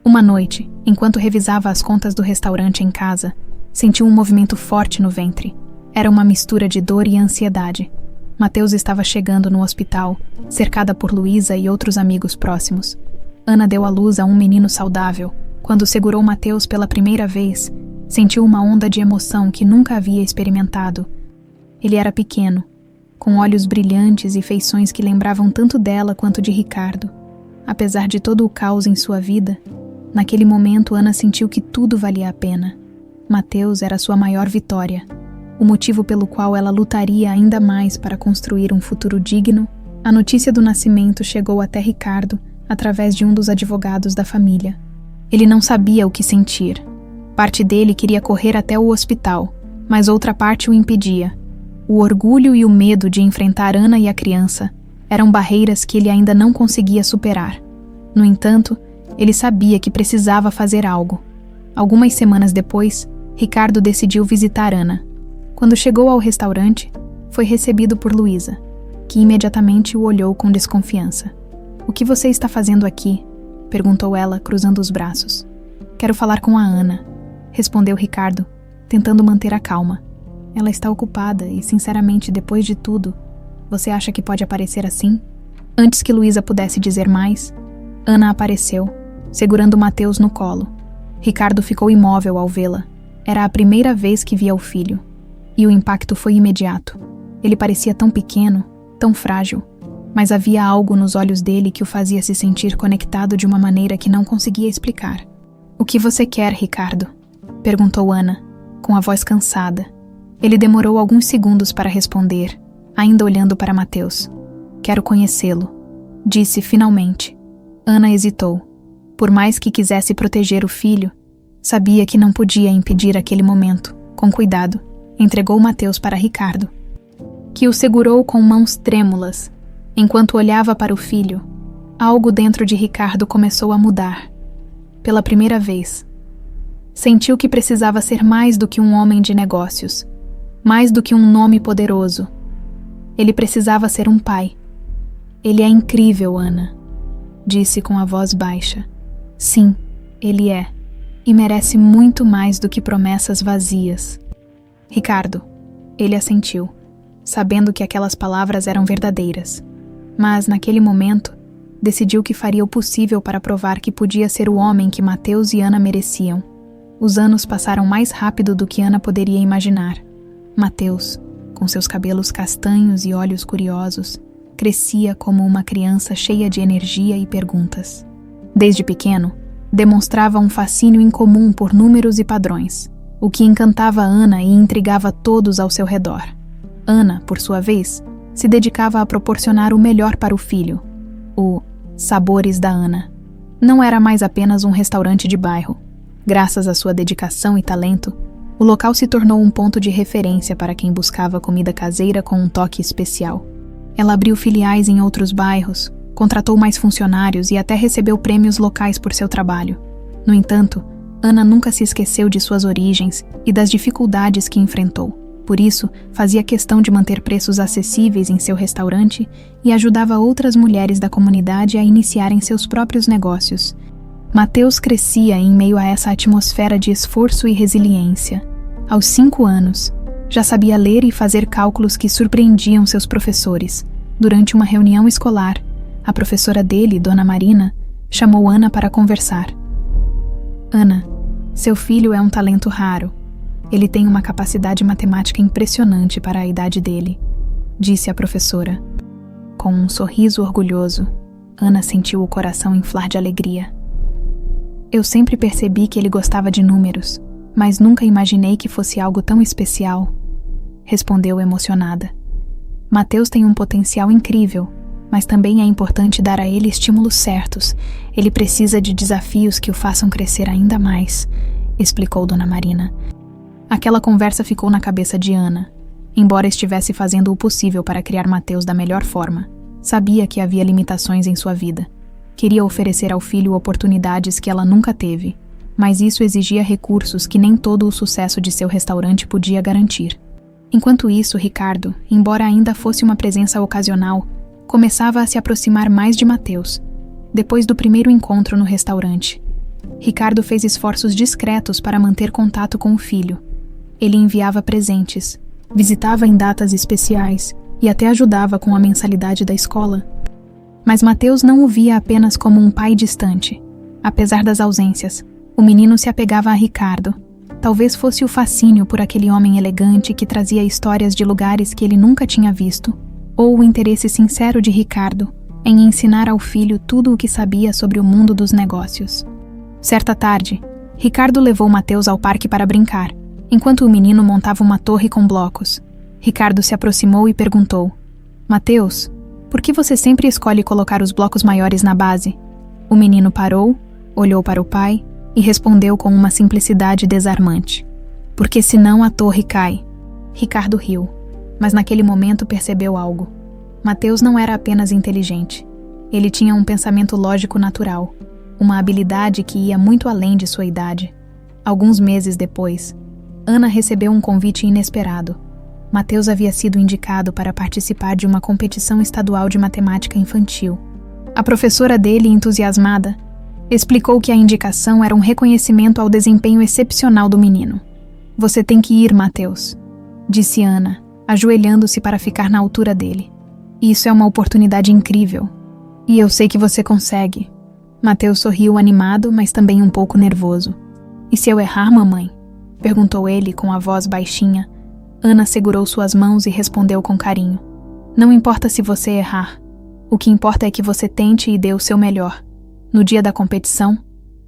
Uma noite, enquanto revisava as contas do restaurante em casa, sentiu um movimento forte no ventre. Era uma mistura de dor e ansiedade. Mateus estava chegando no hospital, cercada por Luísa e outros amigos próximos. Ana deu à luz a um menino saudável. Quando segurou Mateus pela primeira vez, sentiu uma onda de emoção que nunca havia experimentado. Ele era pequeno, com olhos brilhantes e feições que lembravam tanto dela quanto de Ricardo. Apesar de todo o caos em sua vida, naquele momento Ana sentiu que tudo valia a pena. Mateus era sua maior vitória, o motivo pelo qual ela lutaria ainda mais para construir um futuro digno. A notícia do nascimento chegou até Ricardo através de um dos advogados da família. Ele não sabia o que sentir. Parte dele queria correr até o hospital, mas outra parte o impedia. O orgulho e o medo de enfrentar Ana e a criança eram barreiras que ele ainda não conseguia superar. No entanto, ele sabia que precisava fazer algo. Algumas semanas depois, Ricardo decidiu visitar Ana. Quando chegou ao restaurante, foi recebido por Luísa, que imediatamente o olhou com desconfiança. "O que você está fazendo aqui?" perguntou ela, cruzando os braços. "Quero falar com a Ana", respondeu Ricardo, tentando manter a calma. "Ela está ocupada e, sinceramente, depois de tudo, você acha que pode aparecer assim?" Antes que Luísa pudesse dizer mais, Ana apareceu, segurando Mateus no colo. Ricardo ficou imóvel ao vê-la. Era a primeira vez que via o filho, e o impacto foi imediato. Ele parecia tão pequeno, tão frágil, mas havia algo nos olhos dele que o fazia se sentir conectado de uma maneira que não conseguia explicar. "O que você quer, Ricardo?" perguntou Ana, com a voz cansada. Ele demorou alguns segundos para responder, ainda olhando para Mateus. "Quero conhecê-lo", disse finalmente. Ana hesitou. Por mais que quisesse proteger o filho, sabia que não podia impedir aquele momento. Com cuidado, entregou Mateus para Ricardo, que o segurou com mãos trêmulas. Enquanto olhava para o filho, algo dentro de Ricardo começou a mudar. Pela primeira vez, sentiu que precisava ser mais do que um homem de negócios, mais do que um nome poderoso. Ele precisava ser um pai. "Ele é incrível, Ana", disse com a voz baixa. "Sim, ele é, e merece muito mais do que promessas vazias." "Ricardo", ele assentiu, sabendo que aquelas palavras eram verdadeiras. Mas, naquele momento, decidiu que faria o possível para provar que podia ser o homem que Mateus e Ana mereciam. Os anos passaram mais rápido do que Ana poderia imaginar. Mateus, com seus cabelos castanhos e olhos curiosos, crescia como uma criança cheia de energia e perguntas. Desde pequeno, demonstrava um fascínio incomum por números e padrões, o que encantava Ana e intrigava todos ao seu redor. Ana, por sua vez, se dedicava a proporcionar o melhor para o filho. O Sabores da Ana não era mais apenas um restaurante de bairro. Graças à sua dedicação e talento, o local se tornou um ponto de referência para quem buscava comida caseira com um toque especial. Ela abriu filiais em outros bairros, contratou mais funcionários e até recebeu prêmios locais por seu trabalho. No entanto, Ana nunca se esqueceu de suas origens e das dificuldades que enfrentou. Por isso, fazia questão de manter preços acessíveis em seu restaurante e ajudava outras mulheres da comunidade a iniciarem seus próprios negócios. Mateus crescia em meio a essa atmosfera de esforço e resiliência. Aos 5 anos, já sabia ler e fazer cálculos que surpreendiam seus professores. Durante uma reunião escolar, a professora dele, Dona Marina, chamou Ana para conversar. "Ana, seu filho é um talento raro. Ele tem uma capacidade matemática impressionante para a idade dele", disse a professora. Com um sorriso orgulhoso, Ana sentiu o coração inflar de alegria. Eu sempre percebi que ele gostava de números, mas nunca imaginei que fosse algo tão especial, respondeu emocionada. Mateus tem um potencial incrível, mas também é importante dar a ele estímulos certos. Ele precisa de desafios que o façam crescer ainda mais, explicou Dona Marina. Aquela conversa ficou na cabeça de Ana. Embora estivesse fazendo o possível para criar Mateus da melhor forma, sabia que havia limitações em sua vida. Queria oferecer ao filho oportunidades que ela nunca teve, mas isso exigia recursos que nem todo o sucesso de seu restaurante podia garantir. Enquanto isso, Ricardo, embora ainda fosse uma presença ocasional, começava a se aproximar mais de Mateus, depois do primeiro encontro no restaurante. Ricardo fez esforços discretos para manter contato com o filho. Ele enviava presentes, visitava em datas especiais e até ajudava com a mensalidade da escola. Mas Mateus não o via apenas como um pai distante. Apesar das ausências, o menino se apegava a Ricardo. Talvez fosse o fascínio por aquele homem elegante que trazia histórias de lugares que ele nunca tinha visto, ou o interesse sincero de Ricardo em ensinar ao filho tudo o que sabia sobre o mundo dos negócios. Certa tarde, Ricardo levou Mateus ao parque para brincar, enquanto o menino montava uma torre com blocos. Ricardo se aproximou e perguntou: Mateus, por que você sempre escolhe colocar os blocos maiores na base? O menino parou, olhou para o pai e respondeu com uma simplicidade desarmante: porque senão a torre cai. Ricardo riu, mas naquele momento percebeu algo. Mateus não era apenas inteligente. Ele tinha um pensamento lógico natural, uma habilidade que ia muito além de sua idade. Alguns meses depois, Ana recebeu um convite inesperado. Mateus havia sido indicado para participar de uma competição estadual de matemática infantil. A professora dele, entusiasmada, explicou que a indicação era um reconhecimento ao desempenho excepcional do menino. Você tem que ir, Mateus, disse Ana, ajoelhando-se para ficar na altura dele. Isso é uma oportunidade incrível. E eu sei que você consegue. Mateus sorriu animado, mas também um pouco nervoso. E se eu errar, mamãe? Perguntou ele com a voz baixinha. Ana segurou suas mãos e respondeu com carinho: não importa se você errar. O que importa é que você tente e dê o seu melhor. No dia da competição,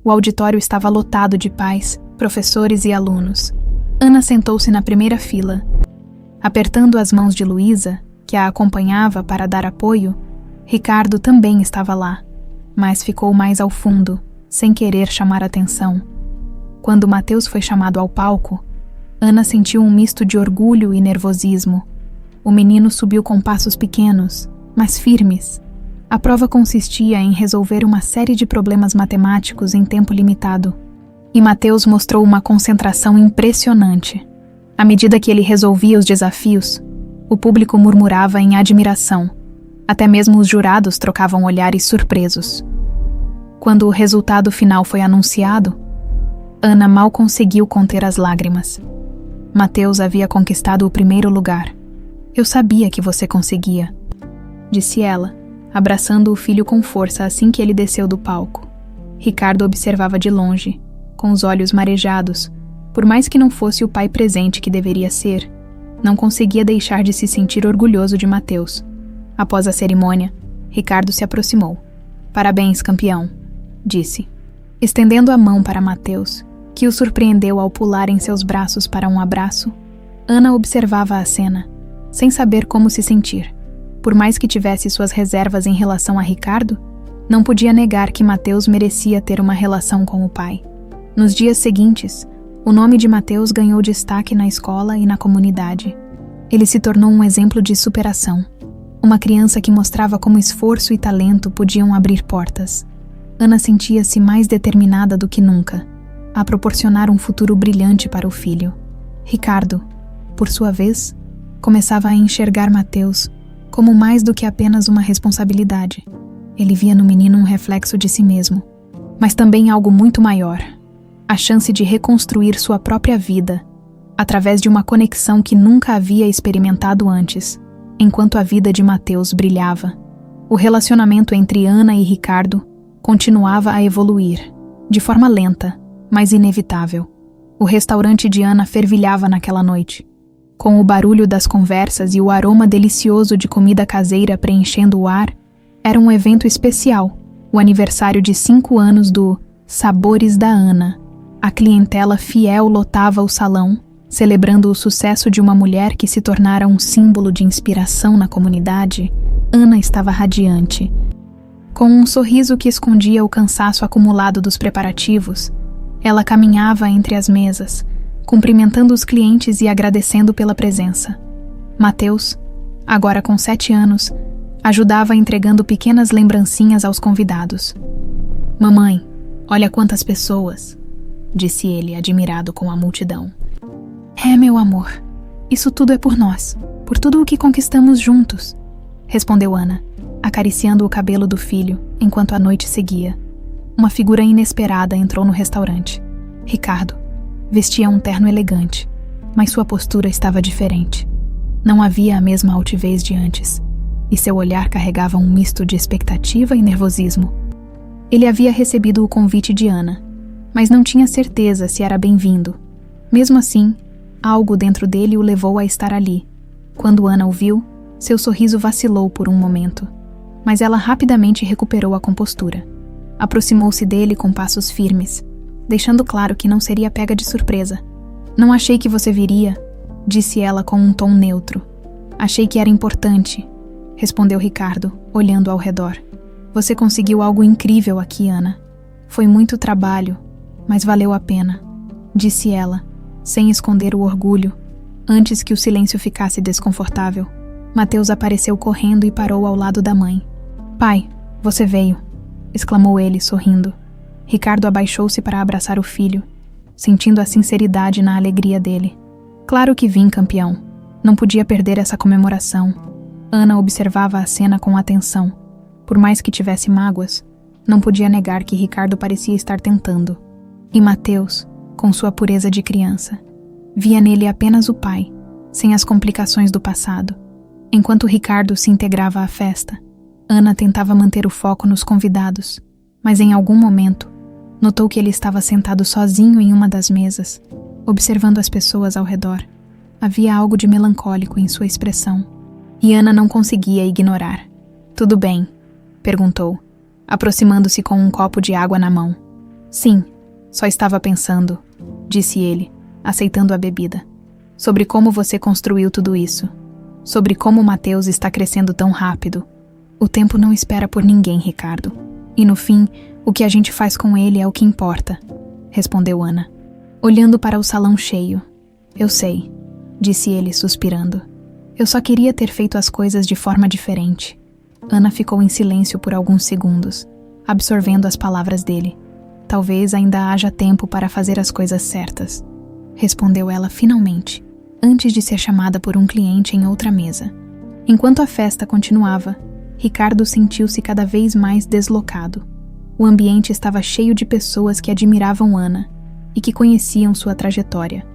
o auditório estava lotado de pais, professores e alunos. Ana sentou-se na primeira fila. Apertando as mãos de Luísa, que a acompanhava para dar apoio, Ricardo também estava lá, mas ficou mais ao fundo, sem querer chamar atenção. Quando Mateus foi chamado ao palco, Ana sentiu um misto de orgulho e nervosismo. O menino subiu com passos pequenos, mas firmes. A prova consistia em resolver uma série de problemas matemáticos em tempo limitado. E Mateus mostrou uma concentração impressionante. À medida que ele resolvia os desafios, o público murmurava em admiração. Até mesmo os jurados trocavam olhares surpresos. Quando o resultado final foi anunciado, Ana mal conseguiu conter as lágrimas. Mateus havia conquistado o primeiro lugar. Eu sabia que você conseguia, disse ela, abraçando o filho com força assim que ele desceu do palco. Ricardo observava de longe, com os olhos marejados. Por mais que não fosse o pai presente que deveria ser, não conseguia deixar de se sentir orgulhoso de Mateus. Após a cerimônia, Ricardo se aproximou. Parabéns, campeão, disse, estendendo a mão para Mateus, que o surpreendeu ao pular em seus braços para um abraço. Ana observava a cena, sem saber como se sentir. Por mais que tivesse suas reservas em relação a Ricardo, não podia negar que Mateus merecia ter uma relação com o pai. Nos dias seguintes, o nome de Mateus ganhou destaque na escola e na comunidade. Ele se tornou um exemplo de superação. Uma criança que mostrava como esforço e talento podiam abrir portas. Ana sentia-se mais determinada do que nunca a proporcionar um futuro brilhante para o filho. Ricardo, por sua vez, começava a enxergar Mateus como mais do que apenas uma responsabilidade. Ele via no menino um reflexo de si mesmo, mas também algo muito maior, a chance de reconstruir sua própria vida, através de uma conexão que nunca havia experimentado antes, enquanto a vida de Mateus brilhava. O relacionamento entre Ana e Ricardo continuava a evoluir, de forma lenta, mas inevitável. O restaurante de Ana fervilhava naquela noite, com o barulho das conversas e o aroma delicioso de comida caseira preenchendo o ar. Era um evento especial, o aniversário de 5 anos do Sabores da Ana. A clientela fiel lotava o salão, celebrando o sucesso de uma mulher que se tornara um símbolo de inspiração na comunidade. Ana estava radiante. Com um sorriso que escondia o cansaço acumulado dos preparativos, ela caminhava entre as mesas, cumprimentando os clientes e agradecendo pela presença. Mateus, agora com 7 anos, ajudava entregando pequenas lembrancinhas aos convidados. "Mamãe, olha quantas pessoas", disse ele, admirado com a multidão. "É, meu amor, isso tudo é por nós, por tudo o que conquistamos juntos", respondeu Ana, acariciando o cabelo do filho enquanto a noite seguia. Uma figura inesperada entrou no restaurante. Ricardo vestia um terno elegante, mas sua postura estava diferente. Não havia a mesma altivez de antes, e seu olhar carregava um misto de expectativa e nervosismo. Ele havia recebido o convite de Ana, mas não tinha certeza se era bem-vindo. Mesmo assim, algo dentro dele o levou a estar ali. Quando Ana o viu, seu sorriso vacilou por um momento, mas ela rapidamente recuperou a compostura. Aproximou-se dele com passos firmes, deixando claro que não seria pega de surpresa. "Não achei que você viria", disse ela com um tom neutro. "Achei que era importante", respondeu Ricardo, olhando ao redor. "Você conseguiu algo incrível aqui, Ana. Foi muito trabalho, mas valeu a pena", disse ela, sem esconder o orgulho. Antes que o silêncio ficasse desconfortável, Mateus apareceu correndo e parou ao lado da mãe. "Pai, você veio", exclamou ele, sorrindo. Ricardo abaixou-se para abraçar o filho, sentindo a sinceridade na alegria dele. "Claro que vim, campeão. Não podia perder essa comemoração." Ana observava a cena com atenção. Por mais que tivesse mágoas, não podia negar que Ricardo parecia estar tentando. E Mateus, com sua pureza de criança, via nele apenas o pai, sem as complicações do passado. Enquanto Ricardo se integrava à festa, Ana tentava manter o foco nos convidados, mas em algum momento, notou que ele estava sentado sozinho em uma das mesas, observando as pessoas ao redor. Havia algo de melancólico em sua expressão, e Ana não conseguia ignorar. "Tudo bem?", perguntou, aproximando-se com um copo de água na mão. "Sim, só estava pensando", disse ele, aceitando a bebida. "Sobre como você construiu tudo isso. Sobre como Mateus está crescendo tão rápido. O tempo não espera por ninguém, Ricardo. E no fim, o que a gente faz com ele é o que importa", respondeu Ana, olhando para o salão cheio. "Eu sei", disse ele, suspirando. "Eu só queria ter feito as coisas de forma diferente." Ana ficou em silêncio por alguns segundos, absorvendo as palavras dele. "Talvez ainda haja tempo para fazer as coisas certas", respondeu ela finalmente, antes de ser chamada por um cliente em outra mesa. Enquanto a festa continuava, Ricardo sentiu-se cada vez mais deslocado. O ambiente estava cheio de pessoas que admiravam Ana e que conheciam sua trajetória.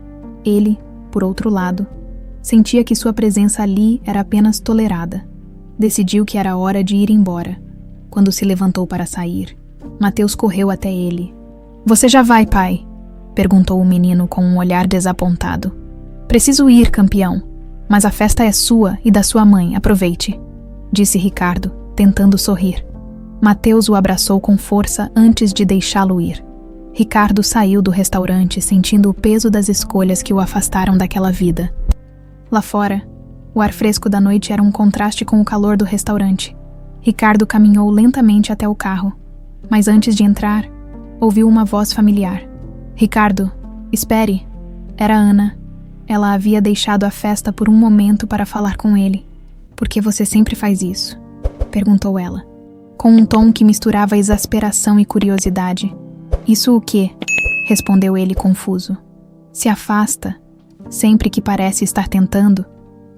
Ele, por outro lado, sentia que sua presença ali era apenas tolerada. Decidiu que era hora de ir embora. Quando se levantou para sair, Mateus correu até ele. "Você já vai, pai?", perguntou o menino com um olhar desapontado. "Preciso ir, campeão, mas a festa é sua e da sua mãe, aproveite", disse Ricardo, tentando sorrir. Mateus o abraçou com força antes de deixá-lo ir. Ricardo saiu do restaurante sentindo o peso das escolhas que o afastaram daquela vida. Lá fora, o ar fresco da noite era um contraste com o calor do restaurante. Ricardo caminhou lentamente até o carro, mas antes de entrar, ouviu uma voz familiar. "Ricardo, espere." Era Ana. Ela havia deixado a festa por um momento para falar com ele. "Por que você sempre faz isso?", perguntou ela, com um tom que misturava exasperação e curiosidade. "Isso o quê?", respondeu ele confuso. "Se afasta. Sempre que parece estar tentando,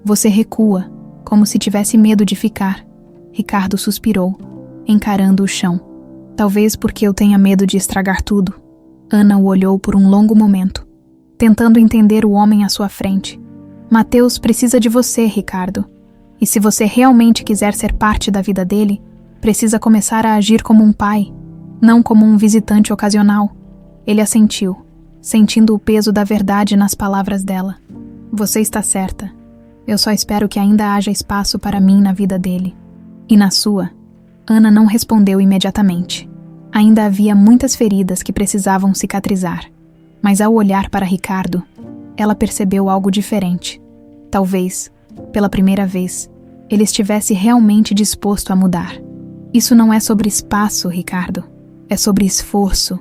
você recua, como se tivesse medo de ficar." Ricardo suspirou, encarando o chão. "Talvez porque eu tenha medo de estragar tudo." Ana o olhou por um longo momento, tentando entender o homem à sua frente. "Mateus precisa de você, Ricardo. E se você realmente quiser ser parte da vida dele, precisa começar a agir como um pai, não como um visitante ocasional." Ele assentiu, sentindo o peso da verdade nas palavras dela. "Você está certa. Eu só espero que ainda haja espaço para mim na vida dele." "E na sua?" Ana não respondeu imediatamente. Ainda havia muitas feridas que precisavam cicatrizar, mas ao olhar para Ricardo, ela percebeu algo diferente. Talvez, pela primeira vez, ele estivesse realmente disposto a mudar. Isso não é sobre espaço, Ricardo. É sobre esforço.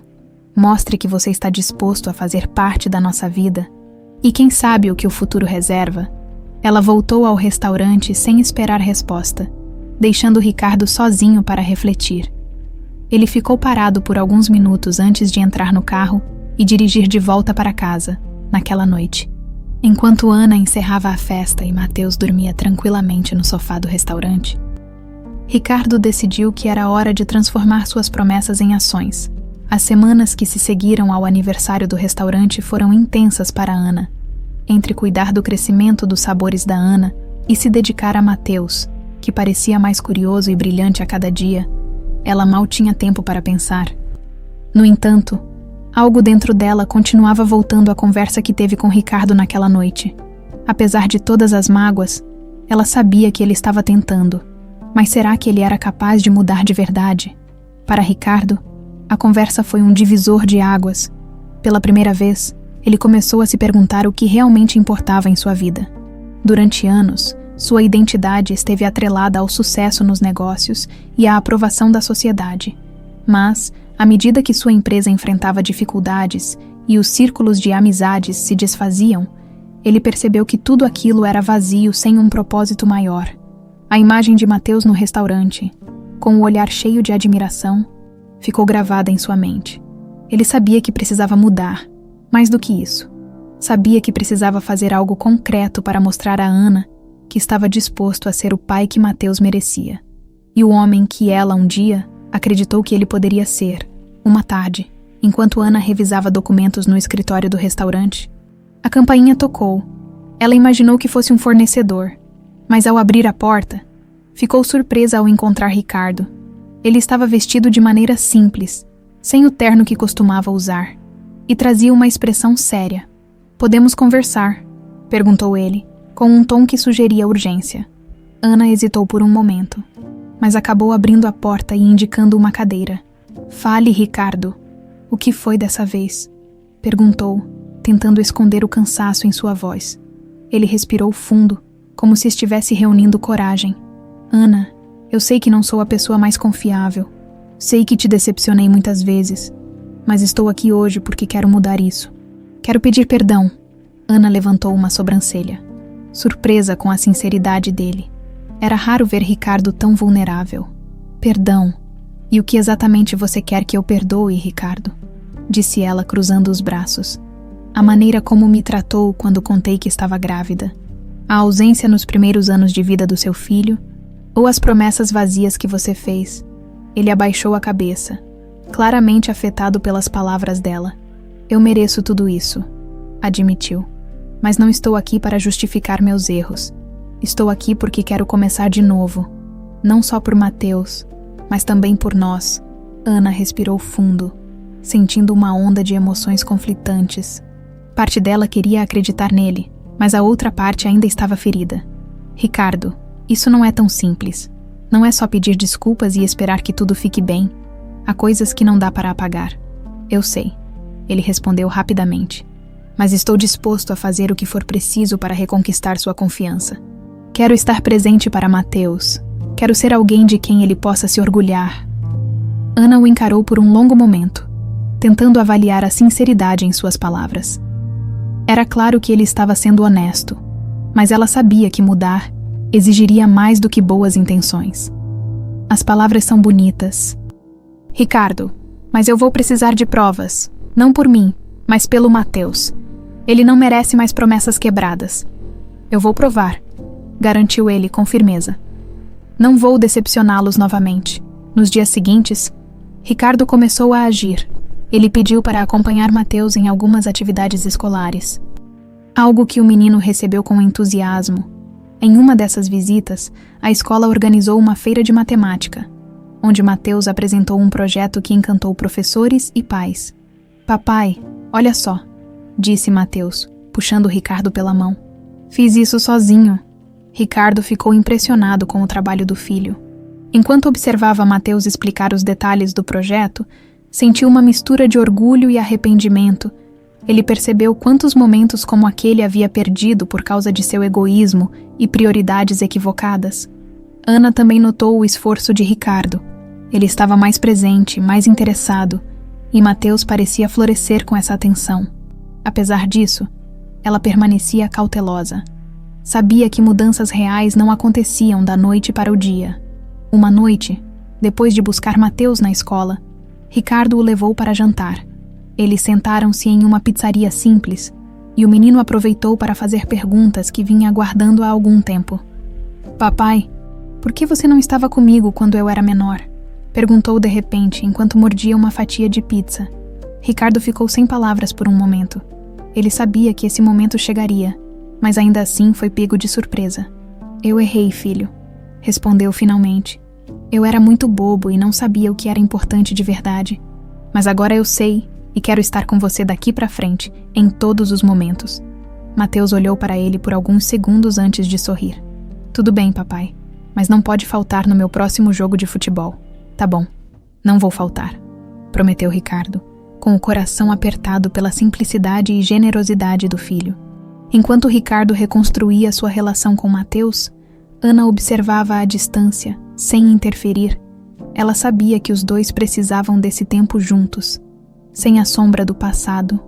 Mostre que você está disposto a fazer parte da nossa vida. E quem sabe o que o futuro reserva? Ela voltou ao restaurante sem esperar resposta, deixando Ricardo sozinho para refletir. Ele ficou parado por alguns minutos antes de entrar no carro e dirigir de volta para casa, naquela noite. Enquanto Ana encerrava a festa e Mateus dormia tranquilamente no sofá do restaurante, Ricardo decidiu que era hora de transformar suas promessas em ações. As semanas que se seguiram ao aniversário do restaurante foram intensas para Ana. Entre cuidar do crescimento dos sabores da Ana e se dedicar a Mateus, que parecia mais curioso e brilhante a cada dia, ela mal tinha tempo para pensar. No entanto, algo dentro dela continuava voltando à conversa que teve com Ricardo naquela noite. Apesar de todas as mágoas, ela sabia que ele estava tentando. Mas será que ele era capaz de mudar de verdade? Para Ricardo, a conversa foi um divisor de águas. Pela primeira vez, ele começou a se perguntar o que realmente importava em sua vida. Durante anos, sua identidade esteve atrelada ao sucesso nos negócios e à aprovação da sociedade. Mas, à medida que sua empresa enfrentava dificuldades e os círculos de amizades se desfaziam, ele percebeu que tudo aquilo era vazio sem um propósito maior. A imagem de Mateus no restaurante, com o olhar cheio de admiração, ficou gravada em sua mente. Ele sabia que precisava mudar. Mais do que isso, sabia que precisava fazer algo concreto para mostrar a Ana que estava disposto a ser o pai que Mateus merecia. E o homem que ela, um dia, acreditou que ele poderia ser. Uma tarde, enquanto Ana revisava documentos no escritório do restaurante, a campainha tocou. Ela imaginou que fosse um fornecedor, mas ao abrir a porta, ficou surpresa ao encontrar Ricardo. Ele estava vestido de maneira simples, sem o terno que costumava usar, e trazia uma expressão séria. "Podemos conversar?", perguntou ele, com um tom que sugeria urgência. Ana hesitou por um momento, mas acabou abrindo a porta e indicando uma cadeira. "Fale, Ricardo. O que foi dessa vez?", perguntou, tentando esconder o cansaço em sua voz. Ele respirou fundo, como se estivesse reunindo coragem. "Ana, eu sei que não sou a pessoa mais confiável. Sei que te decepcionei muitas vezes. Mas estou aqui hoje porque quero mudar isso. Quero pedir perdão." Ana levantou uma sobrancelha, surpresa com a sinceridade dele. Era raro ver Ricardo tão vulnerável. "Perdão. E o que exatamente você quer que eu perdoe, Ricardo?", disse ela, cruzando os braços. "A maneira como me tratou quando contei que estava grávida? A ausência nos primeiros anos de vida do seu filho? Ou as promessas vazias que você fez?" Ele abaixou a cabeça, claramente afetado pelas palavras dela. "Eu mereço tudo isso", admitiu. "Mas não estou aqui para justificar meus erros. Estou aqui porque quero começar de novo. Não só por Mateus, mas também por nós." Ana respirou fundo, sentindo uma onda de emoções conflitantes. Parte dela queria acreditar nele, mas a outra parte ainda estava ferida. "Ricardo, isso não é tão simples. Não é só pedir desculpas e esperar que tudo fique bem. Há coisas que não dá para apagar." "Eu sei", ele respondeu rapidamente. "Mas estou disposto a fazer o que for preciso para reconquistar sua confiança. Quero estar presente para Mateus. Quero ser alguém de quem ele possa se orgulhar." Ana o encarou por um longo momento, tentando avaliar a sinceridade em suas palavras. Era claro que ele estava sendo honesto, mas ela sabia que mudar exigiria mais do que boas intenções. "As palavras são bonitas, Ricardo, mas eu vou precisar de provas, não por mim, mas pelo Mateus. Ele não merece mais promessas quebradas." "Eu vou provar", garantiu ele com firmeza. "Não vou decepcioná-los novamente." Nos dias seguintes, Ricardo começou a agir. Ele pediu para acompanhar Mateus em algumas atividades escolares, algo que o menino recebeu com entusiasmo. Em uma dessas visitas, a escola organizou uma feira de matemática, onde Mateus apresentou um projeto que encantou professores e pais. "Papai, olha só", disse Mateus, puxando Ricardo pela mão. "Fiz isso sozinho." Ricardo ficou impressionado com o trabalho do filho. Enquanto observava Mateus explicar os detalhes do projeto, sentiu uma mistura de orgulho e arrependimento. Ele percebeu quantos momentos como aquele havia perdido por causa de seu egoísmo e prioridades equivocadas. Ana também notou o esforço de Ricardo. Ele estava mais presente, mais interessado, e Mateus parecia florescer com essa atenção. Apesar disso, ela permanecia cautelosa. Sabia que mudanças reais não aconteciam da noite para o dia. Uma noite, depois de buscar Mateus na escola, Ricardo o levou para jantar. Eles sentaram-se em uma pizzaria simples, e o menino aproveitou para fazer perguntas que vinha aguardando há algum tempo. "Papai, por que você não estava comigo quando eu era menor?" perguntou de repente, enquanto mordia uma fatia de pizza. Ricardo ficou sem palavras por um momento. Ele sabia que esse momento chegaria, mas ainda assim foi pego de surpresa. "Eu errei, filho", respondeu finalmente. "Eu era muito bobo e não sabia o que era importante de verdade. Mas agora eu sei e quero estar com você daqui para frente, em todos os momentos." Mateus olhou para ele por alguns segundos antes de sorrir. "Tudo bem, papai, mas não pode faltar no meu próximo jogo de futebol." "Tá bom, não vou faltar", prometeu Ricardo, com o coração apertado pela simplicidade e generosidade do filho. Enquanto Ricardo reconstruía sua relação com Mateus, Ana observava à distância, sem interferir. Ela sabia que os dois precisavam desse tempo juntos, sem a sombra do passado.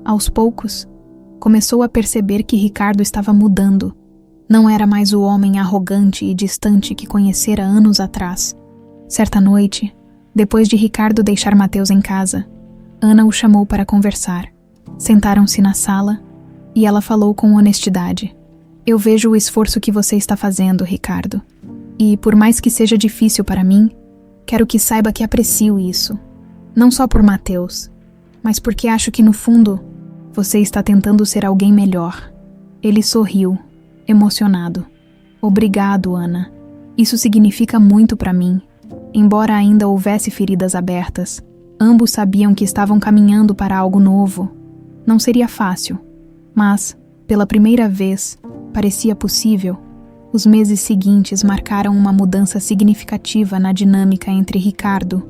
Aos poucos, começou a perceber que Ricardo estava mudando. Não era mais o homem arrogante e distante que conhecera anos atrás. Certa noite, depois de Ricardo deixar Mateus em casa, Ana o chamou para conversar. Sentaram-se na sala e ela falou com honestidade. "Eu vejo o esforço que você está fazendo, Ricardo. E, por mais que seja difícil para mim, quero que saiba que aprecio isso. Não só por Mateus, mas porque acho que, no fundo, você está tentando ser alguém melhor." Ele sorriu, emocionado. "Obrigado, Ana. Isso significa muito para mim." Embora ainda houvesse feridas abertas, ambos sabiam que estavam caminhando para algo novo. Não seria fácil, mas, pela primeira vez, parecia possível. Os meses seguintes marcaram uma mudança significativa na dinâmica entre Ricardo,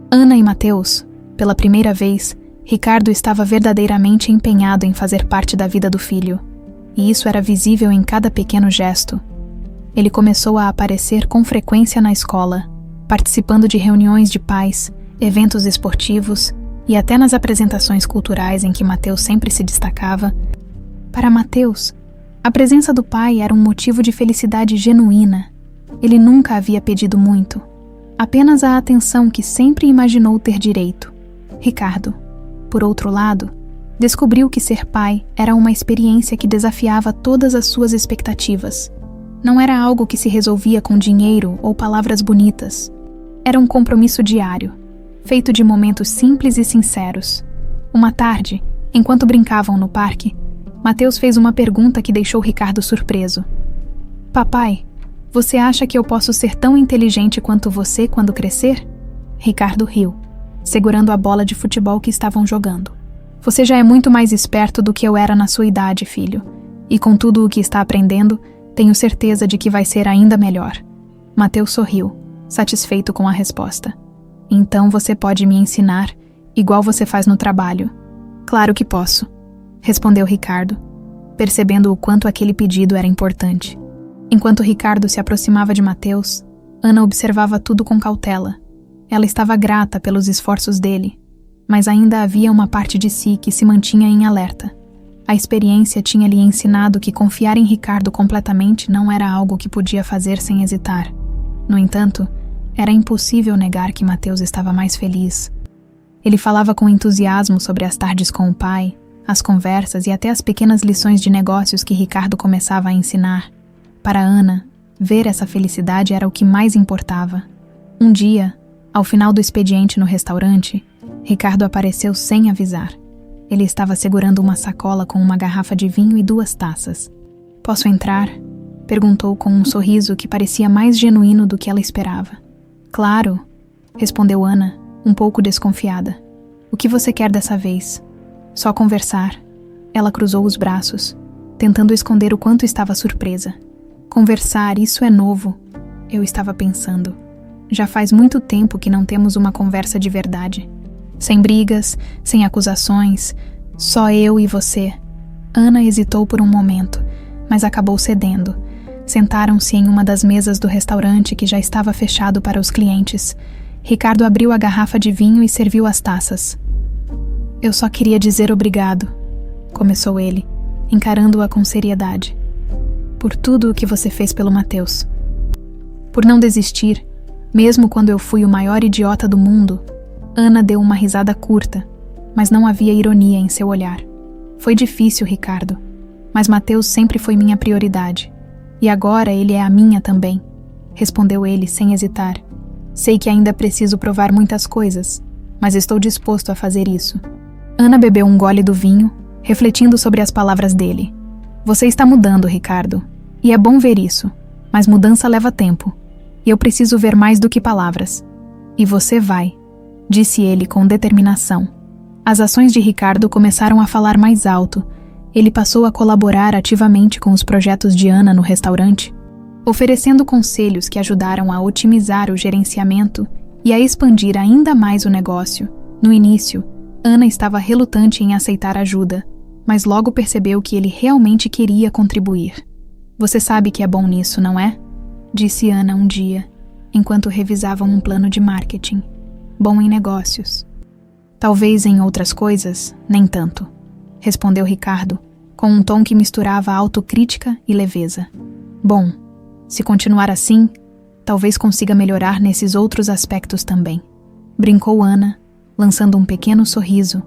Ana e Mateus. Pela primeira vez, Ricardo estava verdadeiramente empenhado em fazer parte da vida do filho, e isso era visível em cada pequeno gesto. Ele começou a aparecer com frequência na escola, participando de reuniões de pais, eventos esportivos e até nas apresentações culturais em que Mateus sempre se destacava. Para Mateus, a presença do pai era um motivo de felicidade genuína. Ele nunca havia pedido muito, apenas a atenção que sempre imaginou ter direito. Ricardo, por outro lado, descobriu que ser pai era uma experiência que desafiava todas as suas expectativas. Não era algo que se resolvia com dinheiro ou palavras bonitas. Era um compromisso diário, feito de momentos simples e sinceros. Uma tarde, enquanto brincavam no parque, Mateus fez uma pergunta que deixou Ricardo surpreso. "Papai, você acha que eu posso ser tão inteligente quanto você quando crescer?" Ricardo riu, segurando a bola de futebol que estavam jogando. "Você já é muito mais esperto do que eu era na sua idade, filho. E com tudo o que está aprendendo, tenho certeza de que vai ser ainda melhor." Mateus sorriu, satisfeito com a resposta. "Então você pode me ensinar, igual você faz no trabalho." "Claro que posso", respondeu Ricardo, percebendo o quanto aquele pedido era importante. Enquanto Ricardo se aproximava de Mateus, Ana observava tudo com cautela. Ela estava grata pelos esforços dele, mas ainda havia uma parte de si que se mantinha em alerta. A experiência tinha lhe ensinado que confiar em Ricardo completamente não era algo que podia fazer sem hesitar. No entanto, era impossível negar que Mateus estava mais feliz. Ele falava com entusiasmo sobre as tardes com o pai, as conversas e até as pequenas lições de negócios que Ricardo começava a ensinar. Para Ana, ver essa felicidade era o que mais importava. Um dia, ao final do expediente no restaurante, Ricardo apareceu sem avisar. Ele estava segurando uma sacola com uma garrafa de vinho e 2 taças. "Posso entrar?" perguntou com um sorriso que parecia mais genuíno do que ela esperava. "Claro", respondeu Ana, um pouco desconfiada. "O que você quer dessa vez?" "Só conversar." Ela cruzou os braços, tentando esconder o quanto estava surpresa. "Conversar, isso é novo." Eu estava pensando. Já faz muito tempo que não temos uma conversa de verdade. Sem brigas, sem acusações, só eu e você. Ana hesitou por um momento, mas acabou cedendo. Sentaram-se em uma das mesas do restaurante que já estava fechado para os clientes. Ricardo abriu a garrafa de vinho e serviu as taças. Eu só queria dizer obrigado, começou ele, encarando-a com seriedade. Por tudo o que você fez pelo Matheus. Por não desistir, mesmo quando eu fui o maior idiota do mundo. Ana deu uma risada curta, mas não havia ironia em seu olhar. Foi difícil, Ricardo, mas Matheus sempre foi minha prioridade. E agora ele é a minha também, respondeu ele sem hesitar. Sei que ainda preciso provar muitas coisas, mas estou disposto a fazer isso. Ana bebeu um gole do vinho, refletindo sobre as palavras dele. Você está mudando, Ricardo, e é bom ver isso, mas mudança leva tempo, e eu preciso ver mais do que palavras. E você vai, disse ele com determinação. As ações de Ricardo começaram a falar mais alto. Ele passou a colaborar ativamente com os projetos de Ana no restaurante, oferecendo conselhos que ajudaram a otimizar o gerenciamento e a expandir ainda mais o negócio. No início, Ana estava relutante em aceitar ajuda, mas logo percebeu que ele realmente queria contribuir. Você sabe que é bom nisso, não é? Disse Ana um dia, enquanto revisavam um plano de marketing. Bom em negócios. Talvez em outras coisas, nem tanto, respondeu Ricardo, com um tom que misturava autocrítica e leveza. Bom, se continuar assim, talvez consiga melhorar nesses outros aspectos também. Brincou Ana, lançando um pequeno sorriso.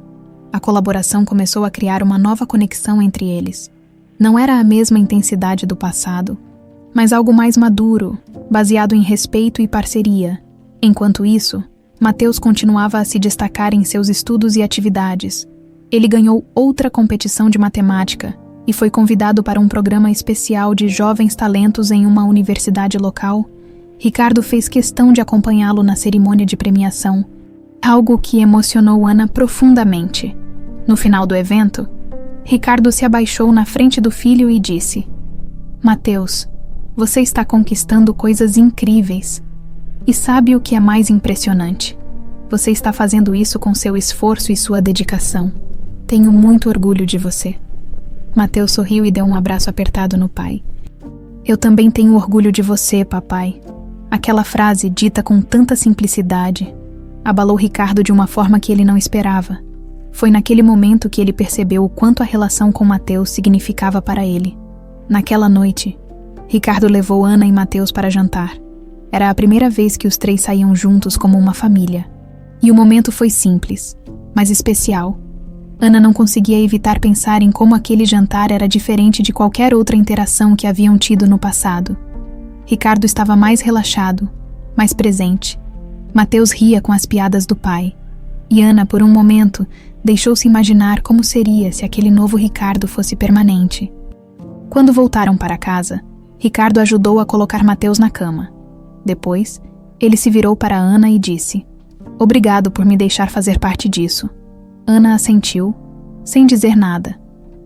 A colaboração começou a criar uma nova conexão entre eles. Não era a mesma intensidade do passado, mas algo mais maduro, baseado em respeito e parceria. Enquanto isso, Matheus continuava a se destacar em seus estudos e atividades. Ele ganhou outra competição de matemática e foi convidado para um programa especial de jovens talentos em uma universidade local. Ricardo fez questão de acompanhá-lo na cerimônia de premiação, algo que emocionou Ana profundamente. No final do evento, Ricardo se abaixou na frente do filho e disse: Matheus, você está conquistando coisas incríveis. E sabe o que é mais impressionante? Você está fazendo isso com seu esforço e sua dedicação. Tenho muito orgulho de você. Matheus sorriu e deu um abraço apertado no pai. Eu também tenho orgulho de você, papai. Aquela frase, dita com tanta simplicidade, abalou Ricardo de uma forma que ele não esperava. Foi naquele momento que ele percebeu o quanto a relação com Matheus significava para ele. Naquela noite, Ricardo levou Ana e Matheus para jantar. Era a primeira vez que os três saíam juntos como uma família. E o momento foi simples, mas especial. Ana não conseguia evitar pensar em como aquele jantar era diferente de qualquer outra interação que haviam tido no passado. Ricardo estava mais relaxado, mais presente. Matheus ria com as piadas do pai. E Ana, por um momento, deixou-se imaginar como seria se aquele novo Ricardo fosse permanente. Quando voltaram para casa, Ricardo ajudou a colocar Matheus na cama. Depois, ele se virou para Ana e disse: Obrigado por me deixar fazer parte disso. Ana assentiu, sem dizer nada,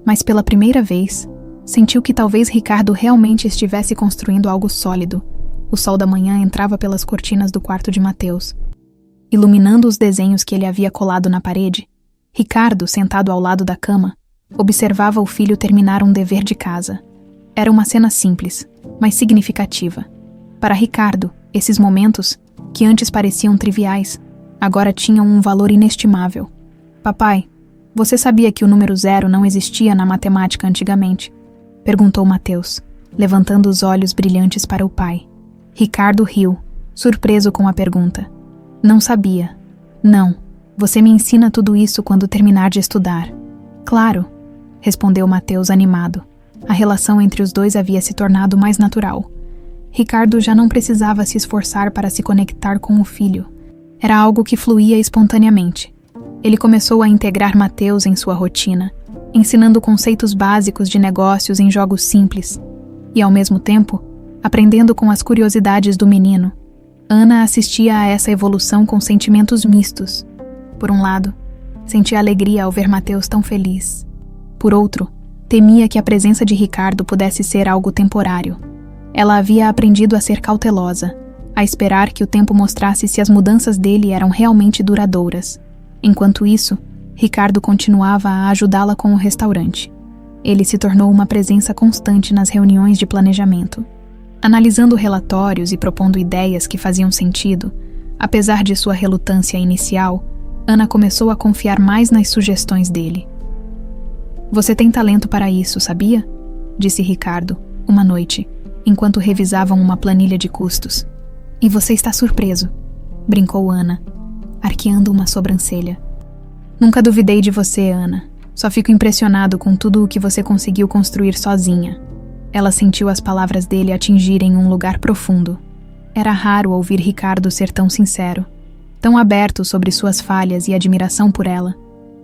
mas pela primeira vez, sentiu que talvez Ricardo realmente estivesse construindo algo sólido. O sol da manhã entrava pelas cortinas do quarto de Matheus, iluminando os desenhos que ele havia colado na parede. Ricardo, sentado ao lado da cama, observava o filho terminar um dever de casa. Era uma cena simples, mas significativa. Para Ricardo, esses momentos, que antes pareciam triviais, agora tinham um valor inestimável. Papai, você sabia que o número 0 não existia na matemática antigamente? Perguntou Matheus, levantando os olhos brilhantes para o pai. Ricardo riu, surpreso com a pergunta. Não sabia. Não, você me ensina tudo isso quando terminar de estudar. Claro, respondeu Matheus animado. A relação entre os dois havia se tornado mais natural. Ricardo já não precisava se esforçar para se conectar com o filho. Era algo que fluía espontaneamente. Ele começou a integrar Matheus em sua rotina, ensinando conceitos básicos de negócios em jogos simples, e ao mesmo tempo, aprendendo com as curiosidades do menino. Ana assistia a essa evolução com sentimentos mistos. Por um lado, sentia alegria ao ver Matheus tão feliz. Por outro, temia que a presença de Ricardo pudesse ser algo temporário. Ela havia aprendido a ser cautelosa, a esperar que o tempo mostrasse se as mudanças dele eram realmente duradouras. Enquanto isso, Ricardo continuava a ajudá-la com o restaurante. Ele se tornou uma presença constante nas reuniões de planejamento. Analisando relatórios e propondo ideias que faziam sentido, apesar de sua relutância inicial, Ana começou a confiar mais nas sugestões dele. "Você tem talento para isso, sabia?" disse Ricardo, uma noite, enquanto revisavam uma planilha de custos. "E você está surpreso", brincou Ana, arqueando uma sobrancelha. "Nunca duvidei de você, Ana. Só fico impressionado com tudo o que você conseguiu construir sozinha." Ela sentiu as palavras dele atingirem um lugar profundo. Era raro ouvir Ricardo ser tão sincero, tão aberto sobre suas falhas e admiração por ela.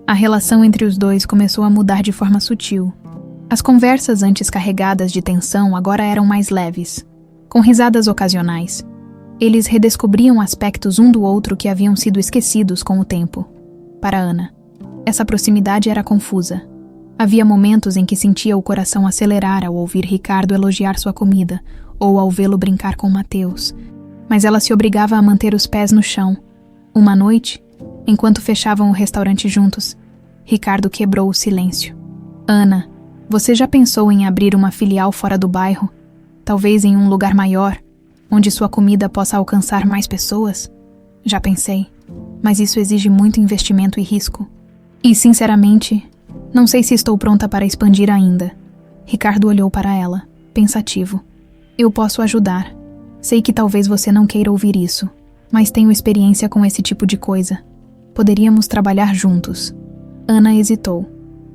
A relação entre os dois começou a mudar de forma sutil. As conversas antes carregadas de tensão agora eram mais leves, com risadas ocasionais. Eles redescobriam aspectos um do outro que haviam sido esquecidos com o tempo. Para Ana, essa proximidade era confusa. Havia momentos em que sentia o coração acelerar ao ouvir Ricardo elogiar sua comida ou ao vê-lo brincar com Mateus, mas ela se obrigava a manter os pés no chão. Uma noite, enquanto fechavam o restaurante juntos, Ricardo quebrou o silêncio. "Ana, você já pensou em abrir uma filial fora do bairro? Talvez em um lugar maior, onde sua comida possa alcançar mais pessoas?" "Já pensei, mas isso exige muito investimento e risco. E, sinceramente, não sei se estou pronta para expandir ainda." Ricardo olhou para ela, pensativo. "Eu posso ajudar. Sei que talvez você não queira ouvir isso, mas tenho experiência com esse tipo de coisa. Poderíamos trabalhar juntos." Ana hesitou.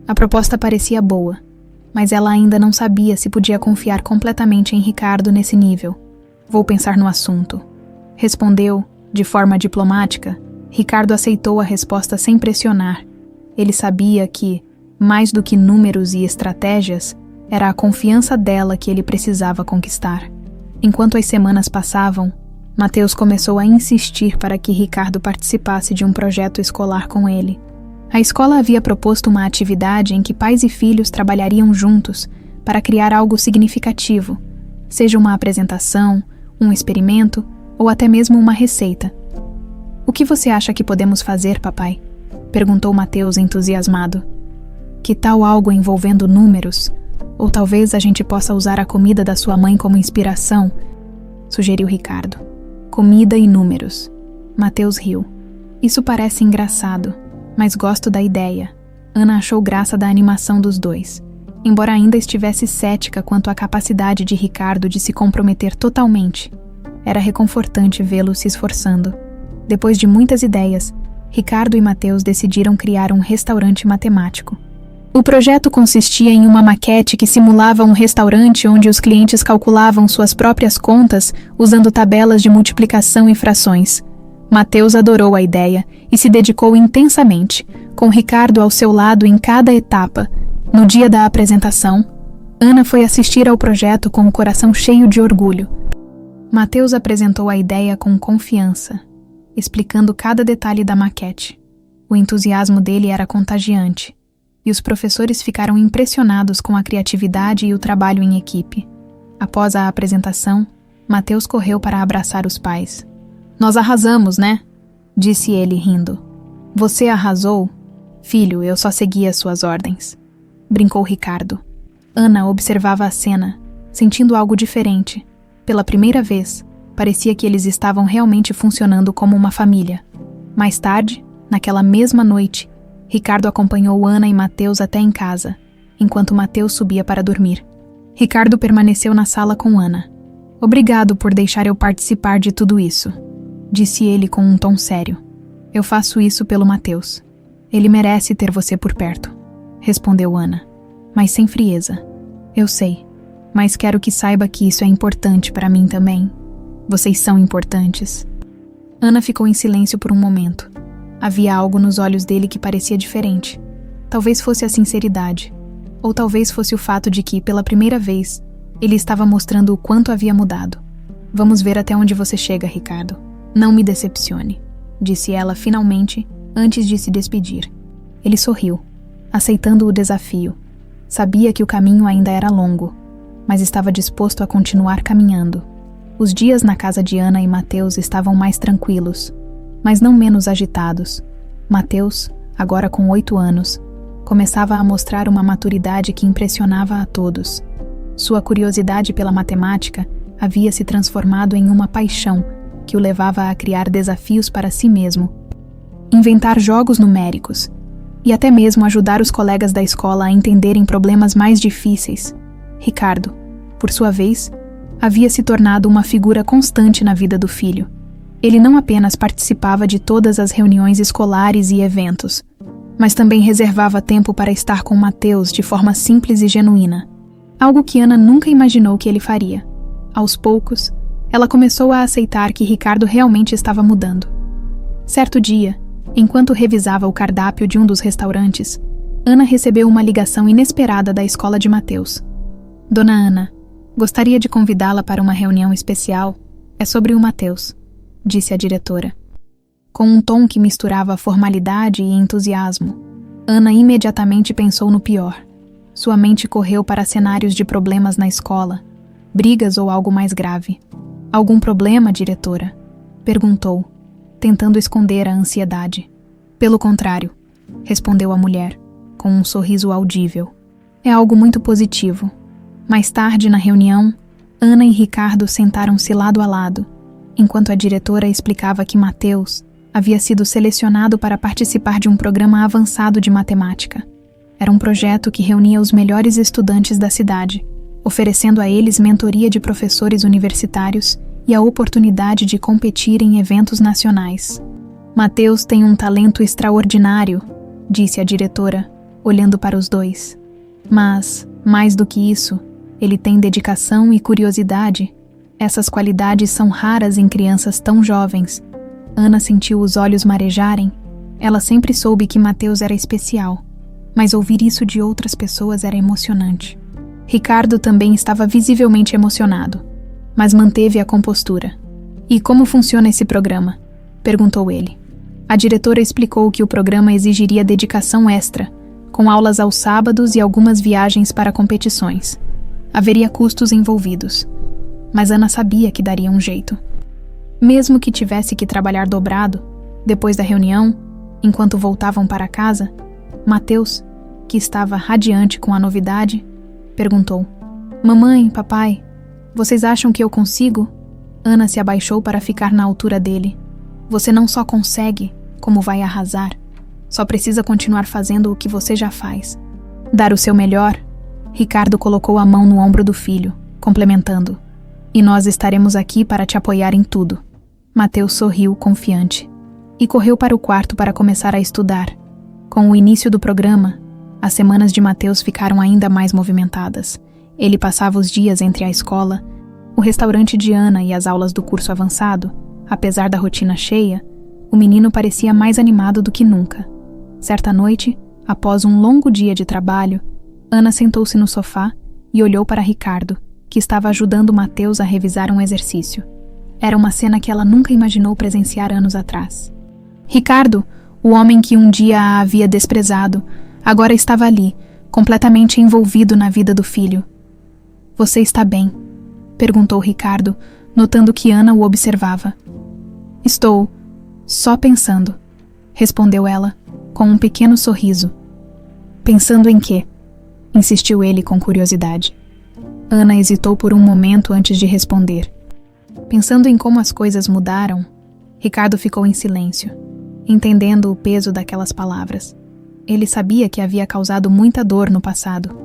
A proposta parecia boa, mas ela ainda não sabia se podia confiar completamente em Ricardo nesse nível. "Vou pensar no assunto", respondeu, de forma diplomática. Ricardo aceitou a resposta sem pressionar. Ele sabia que, mais do que números e estratégias, era a confiança dela que ele precisava conquistar. Enquanto as semanas passavam, Mateus começou a insistir para que Ricardo participasse de um projeto escolar com ele. A escola havia proposto uma atividade em que pais e filhos trabalhariam juntos para criar algo significativo, seja uma apresentação, um experimento ou até mesmo uma receita. "O que você acha que podemos fazer, papai?" perguntou Mateus entusiasmado. "Que tal algo envolvendo números? Ou talvez a gente possa usar a comida da sua mãe como inspiração?" sugeriu Ricardo. "Comida e números." Mateus riu. "Isso parece engraçado, mas gosto da ideia." Ana achou graça da animação dos dois, embora ainda estivesse cética quanto à capacidade de Ricardo de se comprometer totalmente. Era reconfortante vê-lo se esforçando. Depois de muitas ideias, Ricardo e Mateus decidiram criar um restaurante matemático. O projeto consistia em uma maquete que simulava um restaurante onde os clientes calculavam suas próprias contas usando tabelas de multiplicação e frações. Mateus adorou a ideia e se dedicou intensamente, com Ricardo ao seu lado em cada etapa. No dia da apresentação, Ana foi assistir ao projeto com o coração cheio de orgulho. Mateus apresentou a ideia com confiança, explicando cada detalhe da maquete. O entusiasmo dele era contagiante, e os professores ficaram impressionados com a criatividade e o trabalho em equipe. Após a apresentação, Mateus correu para abraçar os pais. "Nós arrasamos, né?" disse ele rindo. "Você arrasou? Filho, eu só segui as suas ordens", brincou Ricardo. Ana observava a cena, sentindo algo diferente. Pela primeira vez, parecia que eles estavam realmente funcionando como uma família. Mais tarde, naquela mesma noite, Ricardo acompanhou Ana e Mateus até em casa, enquanto Mateus subia para dormir. Ricardo permaneceu na sala com Ana. "Obrigado por deixar eu participar de tudo isso", disse ele com um tom sério. "Eu faço isso pelo Mateus. Ele merece ter você por perto", respondeu Ana, mas sem frieza. "Eu sei, mas quero que saiba que isso é importante para mim também. Vocês são importantes." Ana ficou em silêncio por um momento. Havia algo nos olhos dele que parecia diferente. Talvez fosse a sinceridade, ou talvez fosse o fato de que, pela primeira vez, ele estava mostrando o quanto havia mudado. "Vamos ver até onde você chega, Ricardo. Não me decepcione", disse ela finalmente, antes de se despedir. Ele sorriu, aceitando o desafio. Sabia que o caminho ainda era longo, mas estava disposto a continuar caminhando. Os dias na casa de Ana e Mateus estavam mais tranquilos, mas não menos agitados. Mateus, agora com 8 anos, começava a mostrar uma maturidade que impressionava a todos. Sua curiosidade pela matemática havia se transformado em uma paixão que o levava a criar desafios para si mesmo, inventar jogos numéricos e até mesmo ajudar os colegas da escola a entenderem problemas mais difíceis. Ricardo, por sua vez, havia se tornado uma figura constante na vida do filho. Ele não apenas participava de todas as reuniões escolares e eventos, mas também reservava tempo para estar com Mateus de forma simples e genuína, algo que Ana nunca imaginou que ele faria. Aos poucos, ela começou a aceitar que Ricardo realmente estava mudando. Certo dia, enquanto revisava o cardápio de um dos restaurantes, Ana recebeu uma ligação inesperada da escola de Mateus. Dona Ana, gostaria de convidá-la para uma reunião especial. É sobre o Mateus, disse a diretora. Com um tom que misturava formalidade e entusiasmo, Ana imediatamente pensou no pior. Sua mente correu para cenários de problemas na escola, brigas ou algo mais grave. Algum problema, diretora? Perguntou, tentando esconder a ansiedade. Pelo contrário, respondeu a mulher, com um sorriso audível. É algo muito positivo. Mais tarde, na reunião, Ana e Ricardo sentaram-se lado a lado, enquanto a diretora explicava que Mateus havia sido selecionado para participar de um programa avançado de matemática. Era um projeto que reunia os melhores estudantes da cidade, oferecendo a eles mentoria de professores universitários e a oportunidade de competir em eventos nacionais. Mateus tem um talento extraordinário, disse a diretora, olhando para os dois. Mas, mais do que isso, ele tem dedicação e curiosidade. Essas qualidades são raras em crianças tão jovens. Ana sentiu os olhos marejarem. Ela sempre soube que Mateus era especial, mas ouvir isso de outras pessoas era emocionante. Ricardo também estava visivelmente emocionado, mas manteve a compostura. E como funciona esse programa? Perguntou ele. A diretora explicou que o programa exigiria dedicação extra, com aulas aos sábados e algumas viagens para competições. Haveria custos envolvidos, mas Ana sabia que daria um jeito. Mesmo que tivesse que trabalhar dobrado, depois da reunião, enquanto voltavam para casa, Mateus, que estava radiante com a novidade, perguntou: Mamãe, papai, vocês acham que eu consigo? Ana se abaixou para ficar na altura dele. Você não só consegue, como vai arrasar. Só precisa continuar fazendo o que você já faz. Dar o seu melhor. Ricardo colocou a mão no ombro do filho, complementando: E nós estaremos aqui para te apoiar em tudo. Mateus sorriu, confiante, e correu para o quarto para começar a estudar. Com o início do programa, as semanas de Mateus ficaram ainda mais movimentadas. Ele passava os dias entre a escola, o restaurante de Ana e as aulas do curso avançado. Apesar da rotina cheia, o menino parecia mais animado do que nunca. Certa noite, após um longo dia de trabalho, Ana sentou-se no sofá e olhou para Ricardo, que estava ajudando Mateus a revisar um exercício. Era uma cena que ela nunca imaginou presenciar anos atrás. Ricardo, o homem que um dia a havia desprezado, agora estava ali, completamente envolvido na vida do filho. Você está bem? Perguntou Ricardo, notando que Ana o observava. Estou só pensando, respondeu ela, com um pequeno sorriso. Pensando em quê? Insistiu ele com curiosidade. Ana hesitou por um momento antes de responder. Pensando em como as coisas mudaram, Ricardo ficou em silêncio, entendendo o peso daquelas palavras. Ele sabia que havia causado muita dor no passado,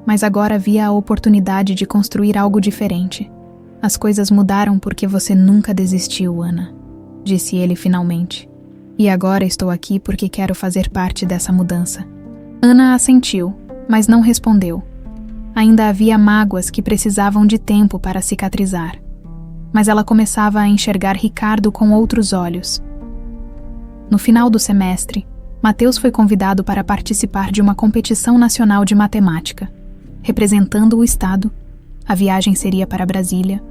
mas agora havia a oportunidade de construir algo diferente. As coisas mudaram porque você nunca desistiu, Ana, disse ele finalmente. E agora estou aqui porque quero fazer parte dessa mudança. Ana assentiu, mas não respondeu. Ainda havia mágoas que precisavam de tempo para cicatrizar. Mas ela começava a enxergar Ricardo com outros olhos. No final do semestre, Mateus foi convidado para participar de uma competição nacional de matemática. Representando o estado, a viagem seria para Brasília,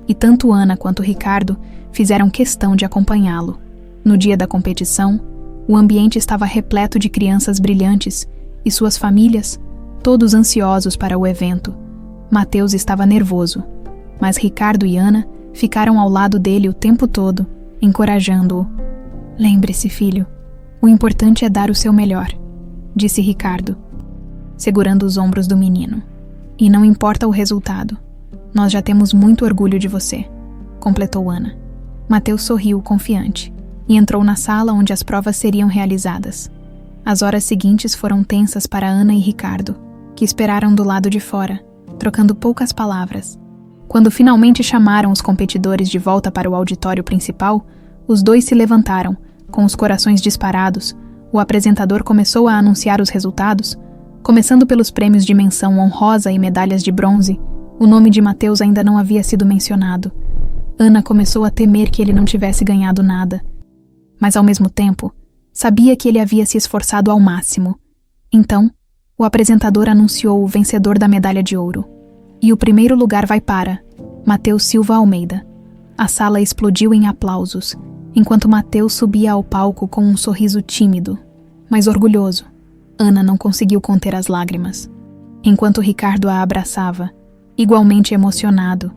e tanto Ana quanto Ricardo fizeram questão de acompanhá-lo. No dia da competição, o ambiente estava repleto de crianças brilhantes e suas famílias, todos ansiosos para o evento. Mateus estava nervoso, mas Ricardo e Ana Ficaram ao lado dele o tempo todo, encorajando-o. Lembre-se, filho, o importante é dar o seu melhor, disse Ricardo, segurando os ombros do menino. E não importa o resultado, nós já temos muito orgulho de você, completou Ana. Mateus sorriu confiante e entrou na sala onde as provas seriam realizadas. As horas seguintes foram tensas para Ana e Ricardo, que esperaram do lado de fora, trocando poucas palavras. Quando finalmente chamaram os competidores de volta para o auditório principal, os dois se levantaram, com os corações disparados. O apresentador começou a anunciar os resultados, começando pelos prêmios de menção honrosa e medalhas de bronze. O nome de Mateus ainda não havia sido mencionado. Ana começou a temer que ele não tivesse ganhado nada. Mas, ao mesmo tempo, sabia que ele havia se esforçado ao máximo. Então, o apresentador anunciou o vencedor da medalha de ouro. E o primeiro lugar vai para Mateus Silva Almeida. A sala explodiu em aplausos, enquanto Mateus subia ao palco com um sorriso tímido, mas orgulhoso. Ana não conseguiu conter as lágrimas, enquanto Ricardo a abraçava, igualmente emocionado.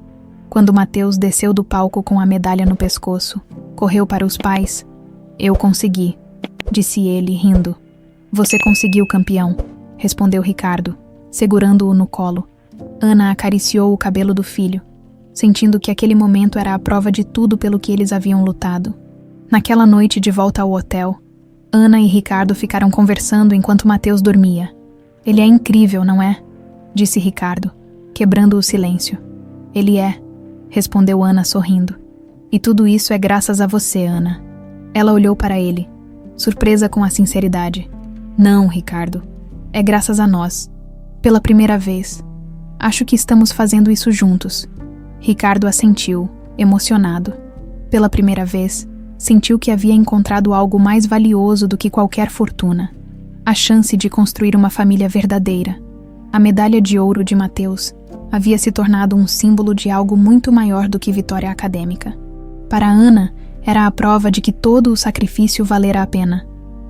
Quando Mateus desceu do palco com a medalha no pescoço, correu para os pais. Eu consegui, disse ele, rindo. Você conseguiu, campeão, respondeu Ricardo, segurando-o no colo. Ana acariciou o cabelo do filho, sentindo que aquele momento era a prova de tudo pelo que eles haviam lutado. Naquela noite de volta ao hotel, Ana e Ricardo ficaram conversando enquanto Mateus dormia. Ele é incrível, não é? Disse Ricardo, quebrando o silêncio. Ele é, respondeu Ana sorrindo. E tudo isso é graças a você, Ana. Ela olhou para ele, surpresa com a sinceridade. Não, Ricardo. É graças a nós. Pela primeira vez. Acho que estamos fazendo isso juntos. Ricardo assentiu, emocionado. Pela primeira vez, sentiu que havia encontrado algo mais valioso do que qualquer fortuna. A chance de construir uma família verdadeira. A medalha de ouro de Mateus havia se tornado um símbolo de algo muito maior do que vitória acadêmica. Para Ana, era a prova de que todo o sacrifício valera a pena.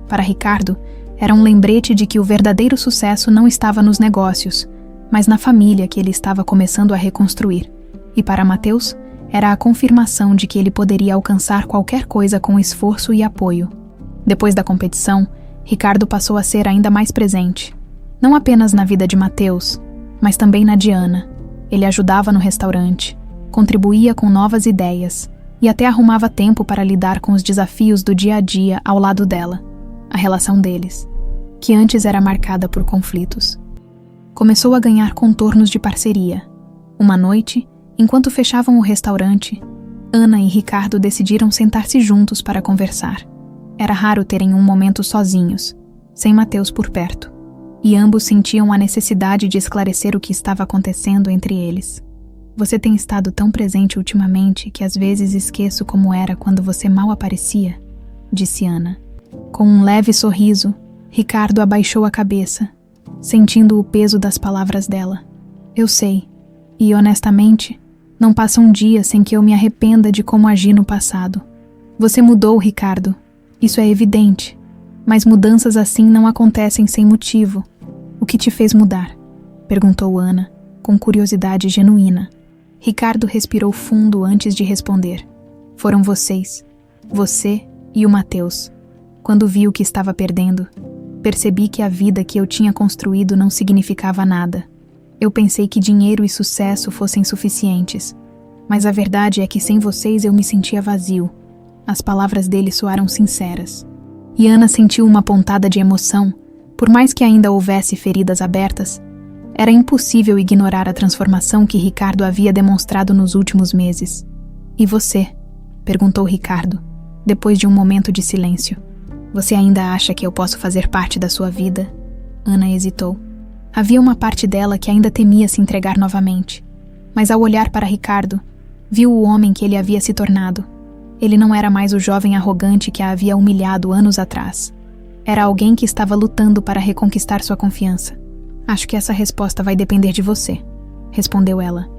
Para Ricardo, era um lembrete de que o verdadeiro sucesso não estava nos negócios, mas na família que ele estava começando a reconstruir. E para Mateus, era a confirmação de que ele poderia alcançar qualquer coisa com esforço e apoio. Depois da competição, Ricardo passou a ser ainda mais presente. Não apenas na vida de Mateus, mas também na de Ana. Ele ajudava no restaurante, contribuía com novas ideias e até arrumava tempo para lidar com os desafios do dia a dia ao lado dela. A relação deles, que antes era marcada por conflitos, começou a ganhar contornos de parceria. Uma noite, enquanto fechavam o restaurante, Ana e Ricardo decidiram sentar-se juntos para conversar. Era raro terem um momento sozinhos, sem Mateus por perto, e ambos sentiam a necessidade de esclarecer o que estava acontecendo entre eles. Você tem estado tão presente ultimamente que às vezes esqueço como era quando você mal aparecia, disse Ana. Com um leve sorriso, Ricardo abaixou a cabeça, sentindo o peso das palavras dela. Eu sei, e honestamente, não passa um dia sem que eu me arrependa de como agi no passado. Você mudou, Ricardo. Isso é evidente. Mas mudanças assim não acontecem sem motivo. O que te fez mudar? Perguntou Ana, com curiosidade genuína. Ricardo respirou fundo antes de responder. Foram vocês. Você e o Mateus. Quando vi o que estava perdendo, percebi que a vida que eu tinha construído não significava nada. Eu pensei que dinheiro e sucesso fossem suficientes, mas a verdade é que sem vocês eu me sentia vazio. As palavras dele soaram sinceras. E Ana sentiu uma pontada de emoção. Por mais que ainda houvesse feridas abertas, era impossível ignorar a transformação que Ricardo havia demonstrado nos últimos meses. E você? Perguntou Ricardo, depois de um momento de silêncio. Você ainda acha que eu posso fazer parte da sua vida? Ana hesitou. Havia uma parte dela que ainda temia se entregar novamente. Mas ao olhar para Ricardo, viu o homem que ele havia se tornado. Ele não era mais o jovem arrogante que a havia humilhado anos atrás. Era alguém que estava lutando para reconquistar sua confiança. Acho que essa resposta vai depender de você, respondeu ela.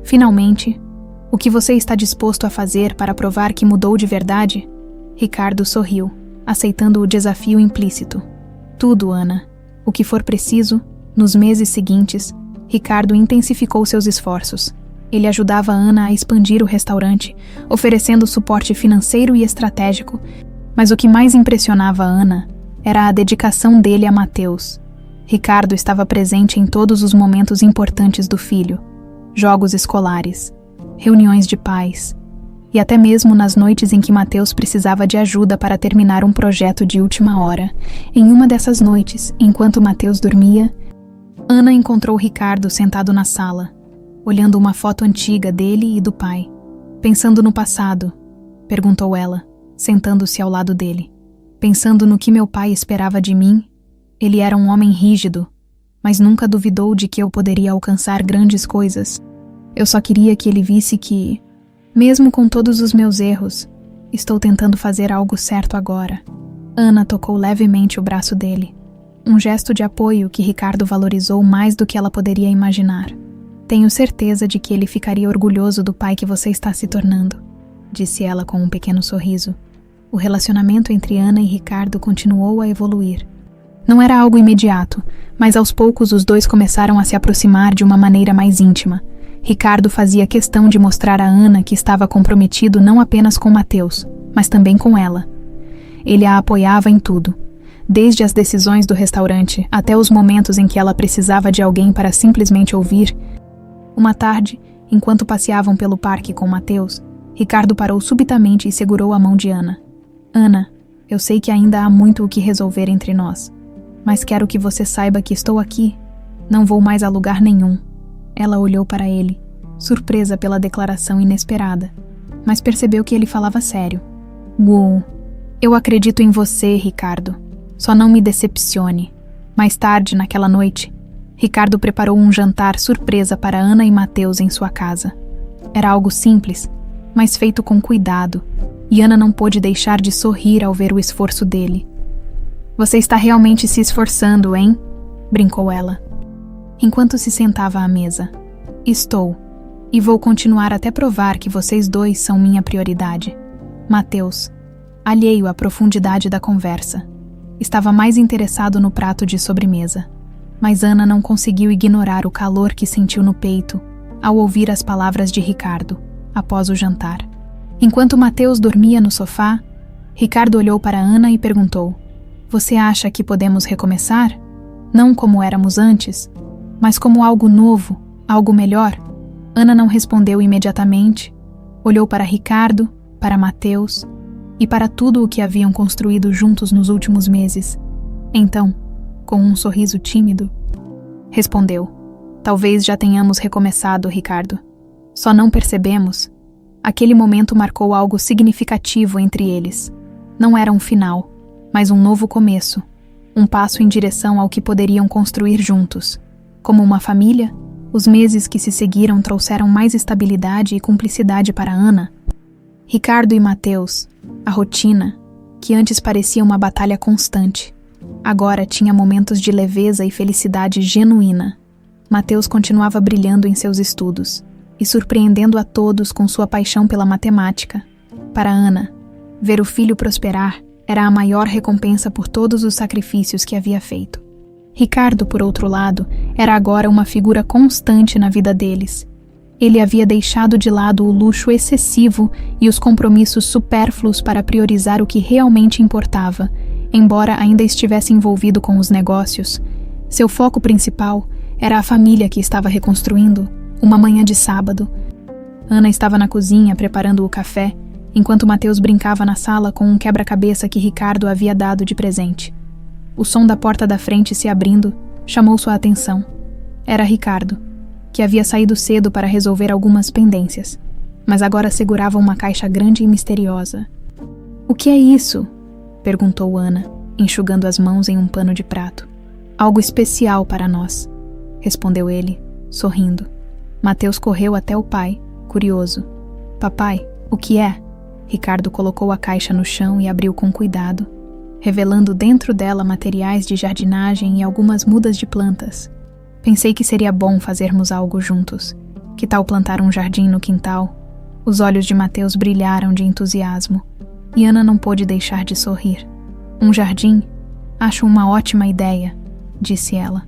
Finalmente, o que você está disposto a fazer para provar que mudou de verdade? Ricardo sorriu, aceitando o desafio implícito. Tudo, Ana. O que for preciso. Nos meses seguintes, Ricardo intensificou seus esforços. Ele ajudava Ana a expandir o restaurante, oferecendo suporte financeiro e estratégico, mas o que mais impressionava Ana era a dedicação dele a Mateus. Ricardo estava presente em todos os momentos importantes do filho, jogos escolares, reuniões de pais, e até mesmo nas noites em que Mateus precisava de ajuda para terminar um projeto de última hora. Em uma dessas noites, enquanto Mateus dormia, Ana encontrou Ricardo sentado na sala, olhando uma foto antiga dele e do pai. Pensando no passado, perguntou ela, sentando-se ao lado dele. Pensando no que meu pai esperava de mim, ele era um homem rígido, mas nunca duvidou de que eu poderia alcançar grandes coisas. Eu só queria que ele visse que, mesmo com todos os meus erros, estou tentando fazer algo certo agora. Ana tocou levemente o braço dele, um gesto de apoio que Ricardo valorizou mais do que ela poderia imaginar. Tenho certeza de que ele ficaria orgulhoso do pai que você está se tornando, disse ela com um pequeno sorriso. O relacionamento entre Ana e Ricardo continuou a evoluir. Não era algo imediato, mas aos poucos os dois começaram a se aproximar de uma maneira mais íntima. Ricardo fazia questão de mostrar a Ana que estava comprometido não apenas com Mateus, mas também com ela. Ele a apoiava em tudo, desde as decisões do restaurante até os momentos em que ela precisava de alguém para simplesmente ouvir. Uma tarde, enquanto passeavam pelo parque com Mateus, Ricardo parou subitamente e segurou a mão de Ana. Ana, eu sei que ainda há muito o que resolver entre nós, mas quero que você saiba que estou aqui. Não vou mais a lugar nenhum. Ela olhou para ele, surpresa pela declaração inesperada, mas percebeu que ele falava sério. Eu acredito em você, Ricardo. Só não me decepcione. Mais tarde, naquela noite, Ricardo preparou um jantar surpresa para Ana e Mateus em sua casa. Era algo simples, mas feito com cuidado, e Ana não pôde deixar de sorrir ao ver o esforço dele. Você está realmente se esforçando, hein? Brincou ela, enquanto se sentava à mesa. Estou, e vou continuar até provar que vocês dois são minha prioridade. Mateus, alheio à profundidade da conversa, estava mais interessado no prato de sobremesa, mas Ana não conseguiu ignorar o calor que sentiu no peito ao ouvir as palavras de Ricardo, após o jantar. Enquanto Mateus dormia no sofá, Ricardo olhou para Ana e perguntou: Você acha que podemos recomeçar? Não como éramos antes, mas como algo novo, algo melhor? Ana não respondeu imediatamente. Olhou para Ricardo, para Mateus e para tudo o que haviam construído juntos nos últimos meses. Então, com um sorriso tímido, respondeu: Talvez já tenhamos recomeçado, Ricardo. Só não percebemos. Aquele momento marcou algo significativo entre eles. Não era um final, mas um novo começo, um passo em direção ao que poderiam construir juntos. Como uma família, os meses que se seguiram trouxeram mais estabilidade e cumplicidade para Ana. Ricardo e Mateus, a rotina, que antes parecia uma batalha constante, agora tinha momentos de leveza e felicidade genuína. Mateus continuava brilhando em seus estudos e surpreendendo a todos com sua paixão pela matemática. Para Ana, ver o filho prosperar era a maior recompensa por todos os sacrifícios que havia feito. Ricardo, por outro lado, era agora uma figura constante na vida deles. Ele havia deixado de lado o luxo excessivo e os compromissos supérfluos para priorizar o que realmente importava, embora ainda estivesse envolvido com os negócios. Seu foco principal era a família que estava reconstruindo. Uma manhã de sábado, Ana estava na cozinha preparando o café, enquanto Mateus brincava na sala com um quebra-cabeça que Ricardo havia dado de presente. O som da porta da frente se abrindo chamou sua atenção. Era Ricardo, que havia saído cedo para resolver algumas pendências, mas agora segurava uma caixa grande e misteriosa. "O que é isso?" perguntou Ana, enxugando as mãos em um pano de prato. "Algo especial para nós", respondeu ele, sorrindo. Mateus correu até o pai, curioso. "Papai, o que é?" Ricardo colocou a caixa no chão e abriu com cuidado, revelando dentro dela materiais de jardinagem e algumas mudas de plantas. "Pensei que seria bom fazermos algo juntos. Que tal plantar um jardim no quintal?" Os olhos de Mateus brilharam de entusiasmo, e Ana não pôde deixar de sorrir. "Um jardim? Acho uma ótima ideia", disse ela.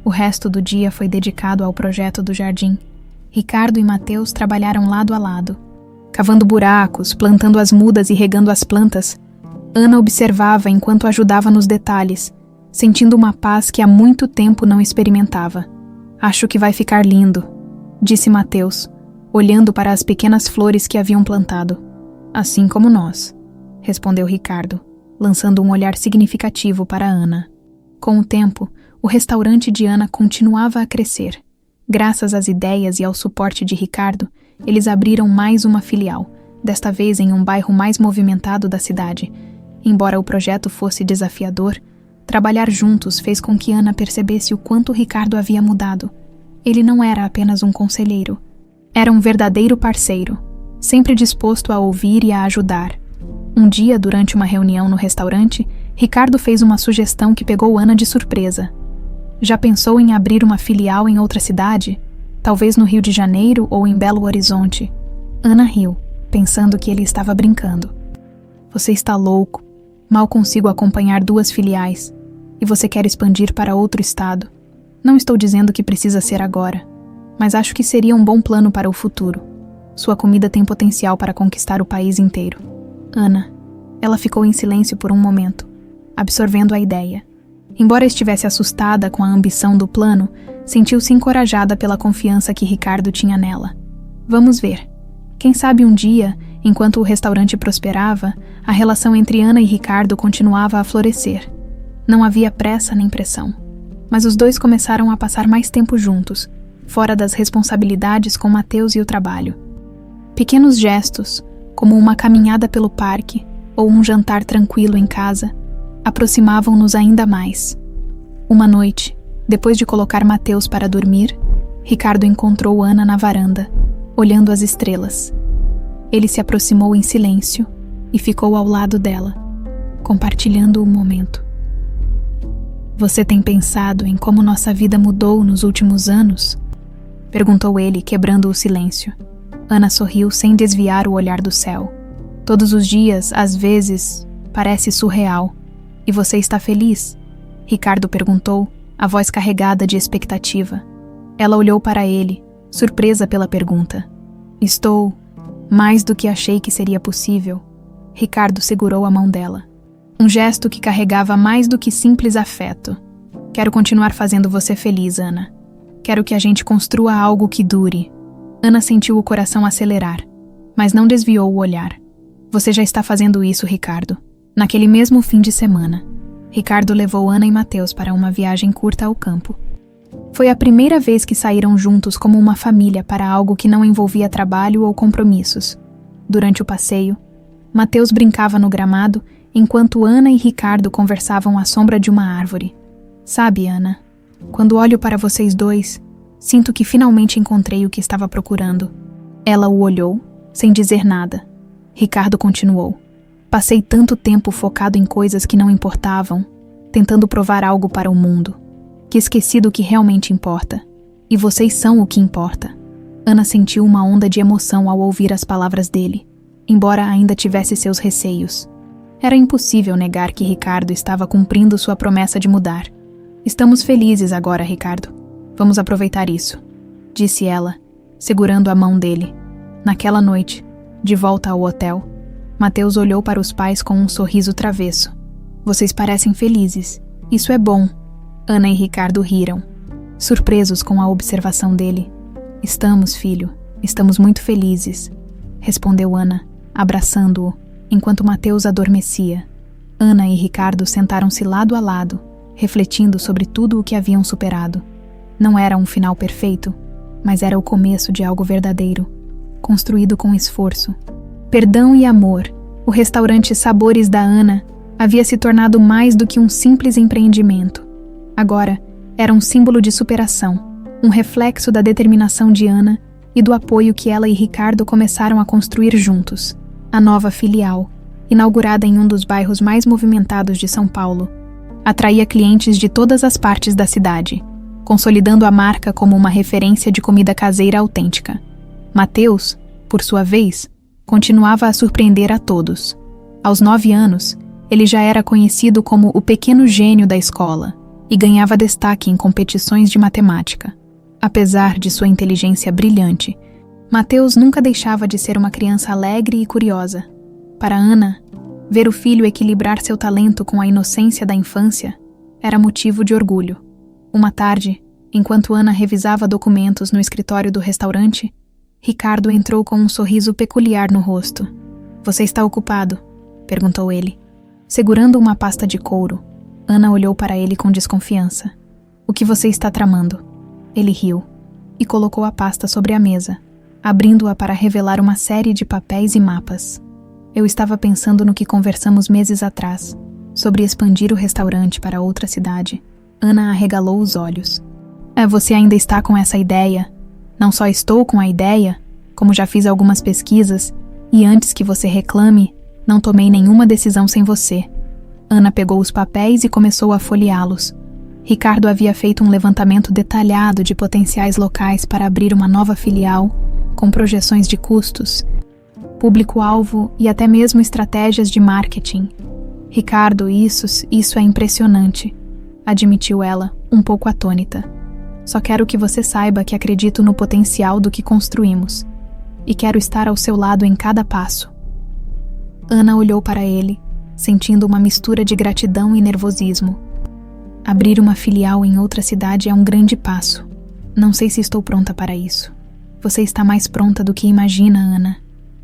O resto do dia foi dedicado ao projeto do jardim. Ricardo e Mateus trabalharam lado a lado, cavando buracos, plantando as mudas e regando as plantas. Ana observava enquanto ajudava nos detalhes, sentindo uma paz que há muito tempo não experimentava. Acho que vai ficar lindo, disse Mateus, olhando para as pequenas flores que haviam plantado. Assim como nós, respondeu Ricardo, lançando um olhar significativo para Ana. Com o tempo, o restaurante de Ana continuava a crescer. Graças às ideias e ao suporte de Ricardo, eles abriram mais uma filial, desta vez em um bairro mais movimentado da cidade. Embora o projeto fosse desafiador, trabalhar juntos fez com que Ana percebesse o quanto Ricardo havia mudado. Ele não era apenas um conselheiro. Era um verdadeiro parceiro, sempre disposto a ouvir e a ajudar. Um dia, durante uma reunião no restaurante, Ricardo fez uma sugestão que pegou Ana de surpresa. Já pensou em abrir uma filial em outra cidade? Talvez no Rio de Janeiro ou em Belo Horizonte? Ana riu, pensando que ele estava brincando. Você está louco. Mal consigo acompanhar 2 filiais. E você quer expandir para outro estado. Não estou dizendo que precisa ser agora, mas acho que seria um bom plano para o futuro. Sua comida tem potencial para conquistar o país inteiro. Ana. Ela ficou em silêncio por um momento, absorvendo a ideia. Embora estivesse assustada com a ambição do plano, sentiu-se encorajada pela confiança que Ricardo tinha nela. Vamos ver. Quem sabe um dia, enquanto o restaurante prosperava, a relação entre Ana e Ricardo continuava a florescer. Não havia pressa nem pressão. Mas os dois começaram a passar mais tempo juntos, fora das responsabilidades com Mateus e o trabalho. Pequenos gestos, como uma caminhada pelo parque ou um jantar tranquilo em casa, aproximavam-nos ainda mais. Uma noite, depois de colocar Mateus para dormir, Ricardo encontrou Ana na varanda, olhando as estrelas. Ele se aproximou em silêncio e ficou ao lado dela, compartilhando o momento. Você tem pensado em como nossa vida mudou nos últimos anos? Perguntou ele, quebrando o silêncio. Ana sorriu sem desviar o olhar do céu. Todos os dias, às vezes, parece surreal. E você está feliz? Ricardo perguntou, a voz carregada de expectativa. Ela olhou para ele, surpresa pela pergunta. Estou, mais do que achei que seria possível. Ricardo segurou a mão dela. Um gesto que carregava mais do que simples afeto. Quero continuar fazendo você feliz, Ana. Quero que a gente construa algo que dure. Ana sentiu o coração acelerar, mas não desviou o olhar. Você já está fazendo isso, Ricardo. Naquele mesmo fim de semana, Ricardo levou Ana e Mateus para uma viagem curta ao campo. Foi a primeira vez que saíram juntos como uma família para algo que não envolvia trabalho ou compromissos. Durante o passeio, Mateus brincava no gramado enquanto Ana e Ricardo conversavam à sombra de uma árvore. Sabe, Ana, quando olho para vocês dois, sinto que finalmente encontrei o que estava procurando. Ela o olhou, sem dizer nada. Ricardo continuou. Passei tanto tempo focado em coisas que não importavam, tentando provar algo para o mundo, que esqueci do que realmente importa. E vocês são o que importa. Ana sentiu uma onda de emoção ao ouvir as palavras dele, embora ainda tivesse seus receios. Era impossível negar que Ricardo estava cumprindo sua promessa de mudar. Estamos felizes agora, Ricardo. Vamos aproveitar isso, disse ela, segurando a mão dele. Naquela noite, de volta ao hotel, Mateus olhou para os pais com um sorriso travesso. Vocês parecem felizes. Isso é bom. Ana e Ricardo riram, surpresos com a observação dele. Estamos, filho. Estamos muito felizes, respondeu Ana, abraçando-o, enquanto Mateus adormecia. Ana e Ricardo sentaram-se lado a lado, refletindo sobre tudo o que haviam superado. Não era um final perfeito, mas era o começo de algo verdadeiro, construído com esforço. Perdão e amor, o restaurante Sabores da Ana havia se tornado mais do que um simples empreendimento. Agora, era um símbolo de superação, um reflexo da determinação de Ana e do apoio que ela e Ricardo começaram a construir juntos. A nova filial, inaugurada em um dos bairros mais movimentados de São Paulo, atraía clientes de todas as partes da cidade, consolidando a marca como uma referência de comida caseira autêntica. Mateus, por sua vez, continuava a surpreender a todos. Aos 9 anos, ele já era conhecido como o pequeno gênio da escola e ganhava destaque em competições de matemática. Apesar de sua inteligência brilhante, Mateus nunca deixava de ser uma criança alegre e curiosa. Para Ana, ver o filho equilibrar seu talento com a inocência da infância era motivo de orgulho. Uma tarde, enquanto Ana revisava documentos no escritório do restaurante, Ricardo entrou com um sorriso peculiar no rosto. "Você está ocupado?" perguntou ele. Segurando uma pasta de couro, Ana olhou para ele com desconfiança. "O que você está tramando?" Ele riu e colocou a pasta sobre a mesa, abrindo-a para revelar uma série de papéis e mapas. "Eu estava pensando no que conversamos meses atrás, sobre expandir o restaurante para outra cidade." Ana arregalou os olhos. Você ainda está com essa ideia?" "Não só estou com a ideia, como já fiz algumas pesquisas, e antes que você reclame, não tomei nenhuma decisão sem você." Ana pegou os papéis e começou a folheá-los. Ricardo havia feito um levantamento detalhado de potenciais locais para abrir uma nova filial, com projeções de custos, público-alvo e até mesmo estratégias de marketing. "Ricardo, isso é impressionante", admitiu ela, um pouco atônita. "Só quero que você saiba que acredito no potencial do que construímos, e quero estar ao seu lado em cada passo." Ana olhou para ele, sentindo uma mistura de gratidão e nervosismo. "Abrir uma filial em outra cidade é um grande passo. Não sei se estou pronta para isso." "Você está mais pronta do que imagina, Ana.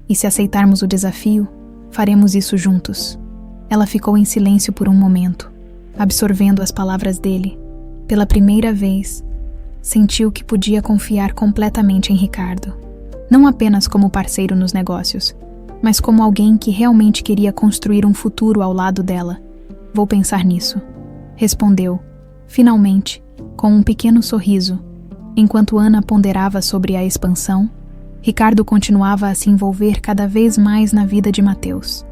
E se aceitarmos o desafio, faremos isso juntos." Ela ficou em silêncio por um momento, absorvendo as palavras dele. Pela primeira vez, sentiu que podia confiar completamente em Ricardo. Não apenas como parceiro nos negócios, mas como alguém que realmente queria construir um futuro ao lado dela. "Vou pensar nisso", respondeu, finalmente, com um pequeno sorriso. Enquanto Ana ponderava sobre a expansão, Ricardo continuava a se envolver cada vez mais na vida de Mateus.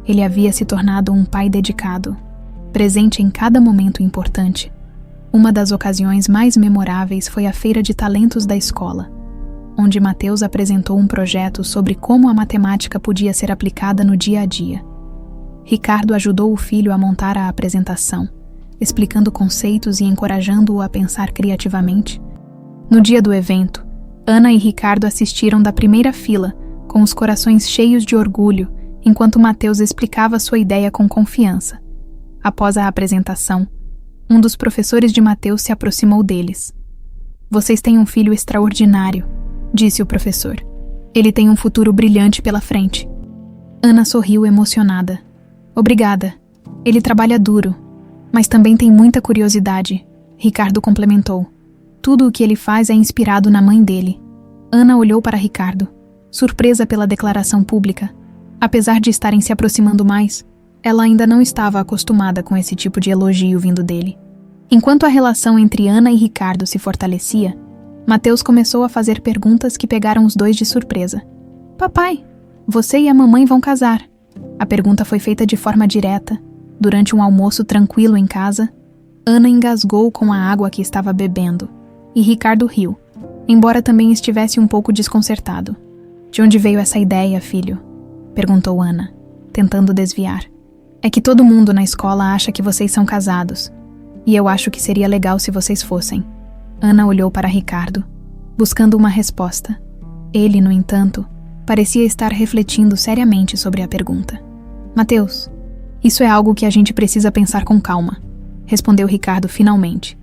Ele havia se tornado um pai dedicado, presente em cada momento importante. Uma das ocasiões mais memoráveis foi a feira de talentos da escola, onde Mateus apresentou um projeto sobre como a matemática podia ser aplicada no dia a dia. Ricardo ajudou o filho a montar a apresentação, explicando conceitos e encorajando-o a pensar criativamente. No dia do evento, Ana e Ricardo assistiram da primeira fila, com os corações cheios de orgulho, enquanto Mateus explicava sua ideia com confiança. Após a apresentação, um dos professores de Mateus se aproximou deles. "Vocês têm um filho extraordinário", disse o professor. "Ele tem um futuro brilhante pela frente." Ana sorriu emocionada. "Obrigada. Ele trabalha duro, mas também tem muita curiosidade", Ricardo complementou. "Tudo o que ele faz é inspirado na mãe dele." Ana olhou para Ricardo, surpresa pela declaração pública. Apesar de estarem se aproximando mais, ela ainda não estava acostumada com esse tipo de elogio vindo dele. Enquanto a relação entre Ana e Ricardo se fortalecia, Mateus começou a fazer perguntas que pegaram os dois de surpresa. "Papai, você e a mamãe vão casar?" A pergunta foi feita de forma direta, durante um almoço tranquilo em casa. Ana engasgou com a água que estava bebendo, e Ricardo riu, embora também estivesse um pouco desconcertado. "De onde veio essa ideia, filho?" perguntou Ana, tentando desviar. "É que todo mundo na escola acha que vocês são casados, e eu acho que seria legal se vocês fossem." Ana olhou para Ricardo, buscando uma resposta. Ele, no entanto, parecia estar refletindo seriamente sobre a pergunta. "Mateus, isso é algo que a gente precisa pensar com calma", respondeu Ricardo finalmente.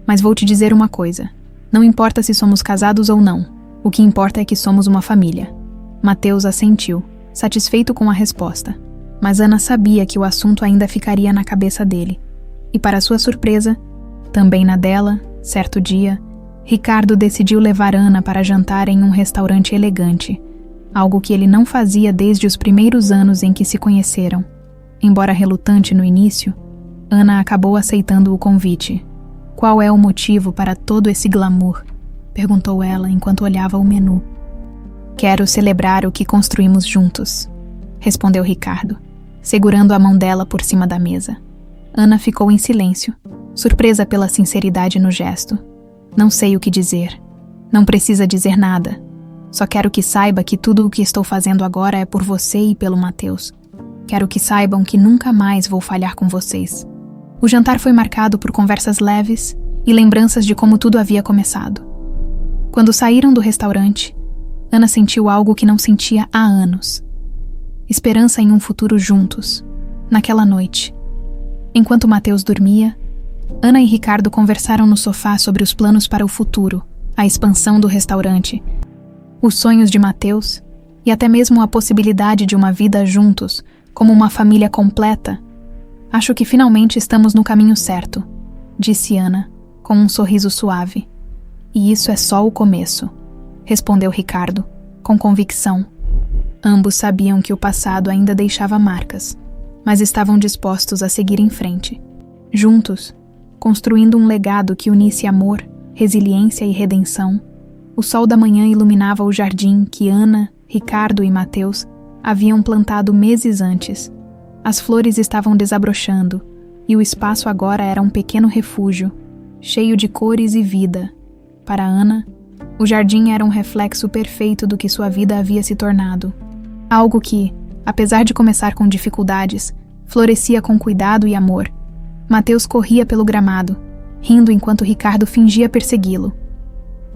"Mas vou te dizer uma coisa. Não importa se somos casados ou não. O que importa é que somos uma família." Mateus assentiu, satisfeito com a resposta. Mas Ana sabia que o assunto ainda ficaria na cabeça dele. E para sua surpresa, também na dela, certo dia, Ricardo decidiu levar Ana para jantar em um restaurante elegante, algo que ele não fazia desde os primeiros anos em que se conheceram. Embora relutante no início, Ana acabou aceitando o convite. "Qual é o motivo para todo esse glamour?" perguntou ela enquanto olhava o menu. "Quero celebrar o que construímos juntos", respondeu Ricardo, segurando a mão dela por cima da mesa. Ana ficou em silêncio, surpresa pela sinceridade no gesto. "Não sei o que dizer. Não precisa dizer nada. Só quero que saiba que tudo o que estou fazendo agora é por você e pelo Mateus. Quero que saibam que nunca mais vou falhar com vocês." O jantar foi marcado por conversas leves e lembranças de como tudo havia começado. Quando saíram do restaurante, Ana sentiu algo que não sentia há anos. Esperança em um futuro juntos, naquela noite. Enquanto Mateus dormia, Ana e Ricardo conversaram no sofá sobre os planos para o futuro, a expansão do restaurante, os sonhos de Mateus e até mesmo a possibilidade de uma vida juntos, como uma família completa. Acho que finalmente estamos no caminho certo, disse Ana, com um sorriso suave. E isso é só o começo, respondeu Ricardo, com convicção. Ambos sabiam que o passado ainda deixava marcas, mas estavam dispostos a seguir em frente, juntos, construindo um legado que unisse amor, resiliência e redenção. O sol da manhã iluminava o jardim que Ana, Ricardo e Mateus haviam plantado meses antes. As flores estavam desabrochando, e o espaço agora era um pequeno refúgio, cheio de cores e vida. Para Ana, o jardim era um reflexo perfeito do que sua vida havia se tornado. Algo que, apesar de começar com dificuldades, florescia com cuidado e amor. Mateus corria pelo gramado, rindo enquanto Ricardo fingia persegui-lo.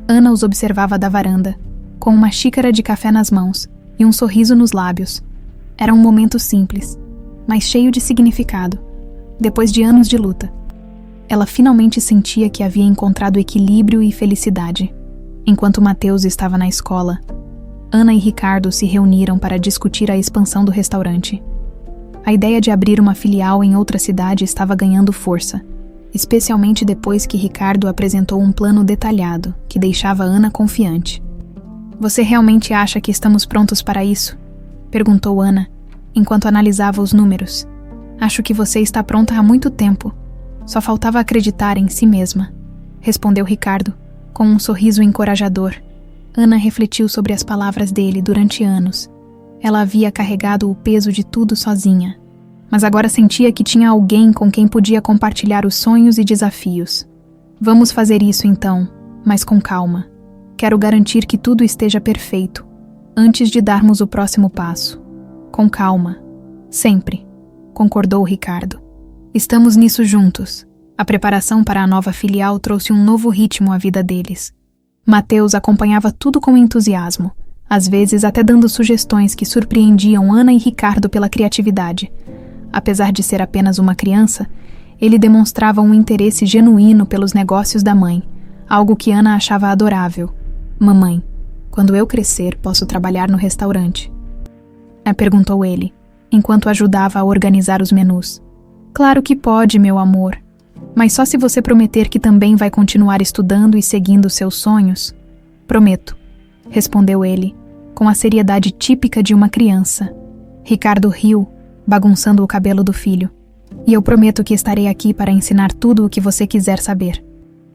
Ana os observava da varanda, com uma xícara de café nas mãos e um sorriso nos lábios. Era um momento simples, mas cheio de significado. Depois de anos de luta, ela finalmente sentia que havia encontrado equilíbrio e felicidade. Enquanto Mateus estava na escola, Ana e Ricardo se reuniram para discutir a expansão do restaurante. A ideia de abrir uma filial em outra cidade estava ganhando força, especialmente depois que Ricardo apresentou um plano detalhado que deixava Ana confiante. Você realmente acha que estamos prontos para isso? Perguntou Ana, enquanto analisava os números. Acho que você está pronta há muito tempo. Só faltava acreditar em si mesma, respondeu Ricardo, com um sorriso encorajador. Ana refletiu sobre as palavras dele durante anos. Ela havia carregado o peso de tudo sozinha, mas agora sentia que tinha alguém com quem podia compartilhar os sonhos e desafios. Vamos fazer isso então, mas com calma. Quero garantir que tudo esteja perfeito, antes de darmos o próximo passo. Com calma. Sempre, concordou Ricardo. Estamos nisso juntos. A preparação para a nova filial trouxe um novo ritmo à vida deles. Mateus acompanhava tudo com entusiasmo, às vezes até dando sugestões que surpreendiam Ana e Ricardo pela criatividade. Apesar de ser apenas uma criança, ele demonstrava um interesse genuíno pelos negócios da mãe, algo que Ana achava adorável. Mamãe, quando eu crescer, posso trabalhar no restaurante? Perguntou ele, enquanto ajudava a organizar os menus. Claro que pode, meu amor, mas só se você prometer que também vai continuar estudando e seguindo seus sonhos. Prometo, respondeu ele, com a seriedade típica de uma criança. Ricardo riu, bagunçando o cabelo do filho. E eu prometo que estarei aqui para ensinar tudo o que você quiser saber.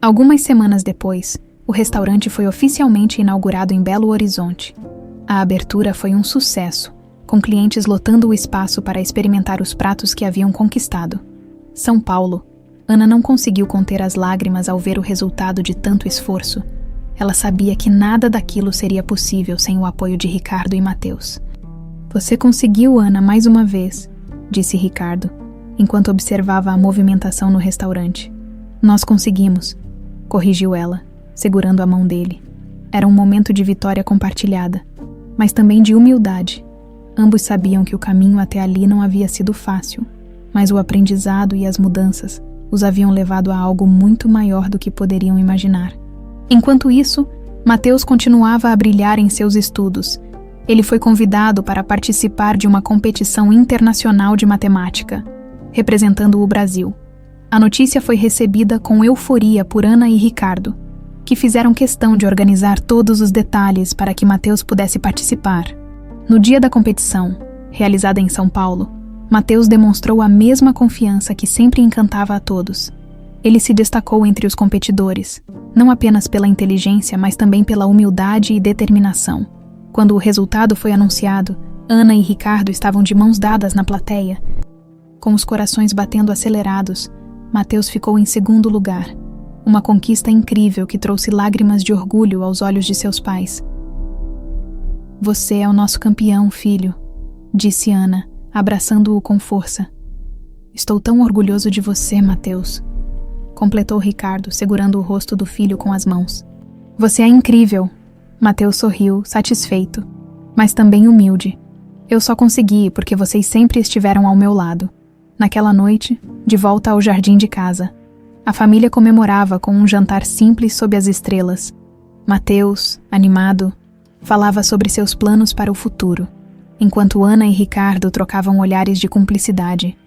Algumas semanas depois, o restaurante foi oficialmente inaugurado em Belo Horizonte. A abertura foi um sucesso, com clientes lotando o espaço para experimentar os pratos que haviam conquistado. São Paulo. Ana não conseguiu conter as lágrimas ao ver o resultado de tanto esforço. Ela sabia que nada daquilo seria possível sem o apoio de Ricardo e Mateus. Você conseguiu, Ana, mais uma vez, disse Ricardo, enquanto observava a movimentação no restaurante. Nós conseguimos, corrigiu ela, segurando a mão dele. Era um momento de vitória compartilhada, mas também de humildade. Ambos sabiam que o caminho até ali não havia sido fácil, mas o aprendizado e as mudanças os haviam levado a algo muito maior do que poderiam imaginar. Enquanto isso, Mateus continuava a brilhar em seus estudos. Ele foi convidado para participar de uma competição internacional de matemática, representando o Brasil. A notícia foi recebida com euforia por Ana e Ricardo, que fizeram questão de organizar todos os detalhes para que Mateus pudesse participar. No dia da competição, realizada em São Paulo, Mateus demonstrou a mesma confiança que sempre encantava a todos. Ele se destacou entre os competidores, não apenas pela inteligência, mas também pela humildade e determinação. Quando o resultado foi anunciado, Ana e Ricardo estavam de mãos dadas na plateia. Com os corações batendo acelerados, Mateus ficou em segundo lugar. Uma conquista incrível que trouxe lágrimas de orgulho aos olhos de seus pais. Você é o nosso campeão, filho, disse Ana, abraçando-o com força. Estou tão orgulhoso de você, Mateus, completou Ricardo, segurando o rosto do filho com as mãos. Você é incrível. Mateus sorriu, satisfeito, mas também humilde. Eu só consegui porque vocês sempre estiveram ao meu lado. Naquela noite, de volta ao jardim de casa, a família comemorava com um jantar simples sob as estrelas. Mateus, animado, falava sobre seus planos para o futuro, enquanto Ana e Ricardo trocavam olhares de cumplicidade.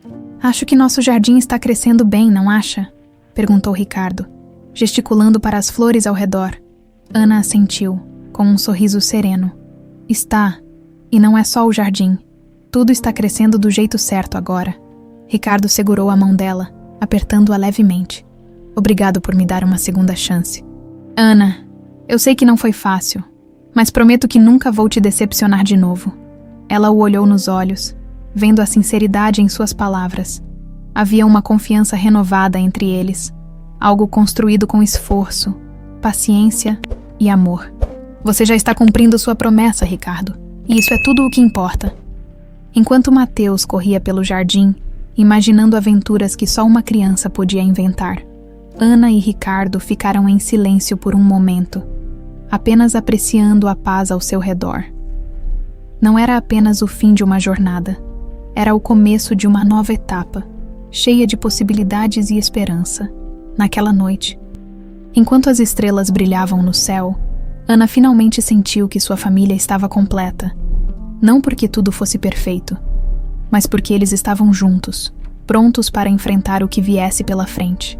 Acho que nosso jardim está crescendo bem, não acha? Perguntou Ricardo, gesticulando para as flores ao redor. Ana assentiu, com um sorriso sereno. Está, e não é só o jardim. Tudo está crescendo do jeito certo agora. Ricardo segurou a mão dela, apertando-a levemente. Obrigado por me dar uma segunda chance. Ana, eu sei que não foi fácil, mas prometo que nunca vou te decepcionar de novo. Ela o olhou nos olhos, vendo a sinceridade em suas palavras. Havia uma confiança renovada entre eles, algo construído com esforço, paciência e amor. Você já está cumprindo sua promessa, Ricardo, e isso é tudo o que importa. Enquanto Mateus corria pelo jardim, imaginando aventuras que só uma criança podia inventar, Ana e Ricardo ficaram em silêncio por um momento, apenas apreciando a paz ao seu redor. Não era apenas o fim de uma jornada, era o começo de uma nova etapa, cheia de possibilidades e esperança. Naquela noite, enquanto as estrelas brilhavam no céu, Ana finalmente sentiu que sua família estava completa. Não porque tudo fosse perfeito, mas porque eles estavam juntos, prontos para enfrentar o que viesse pela frente.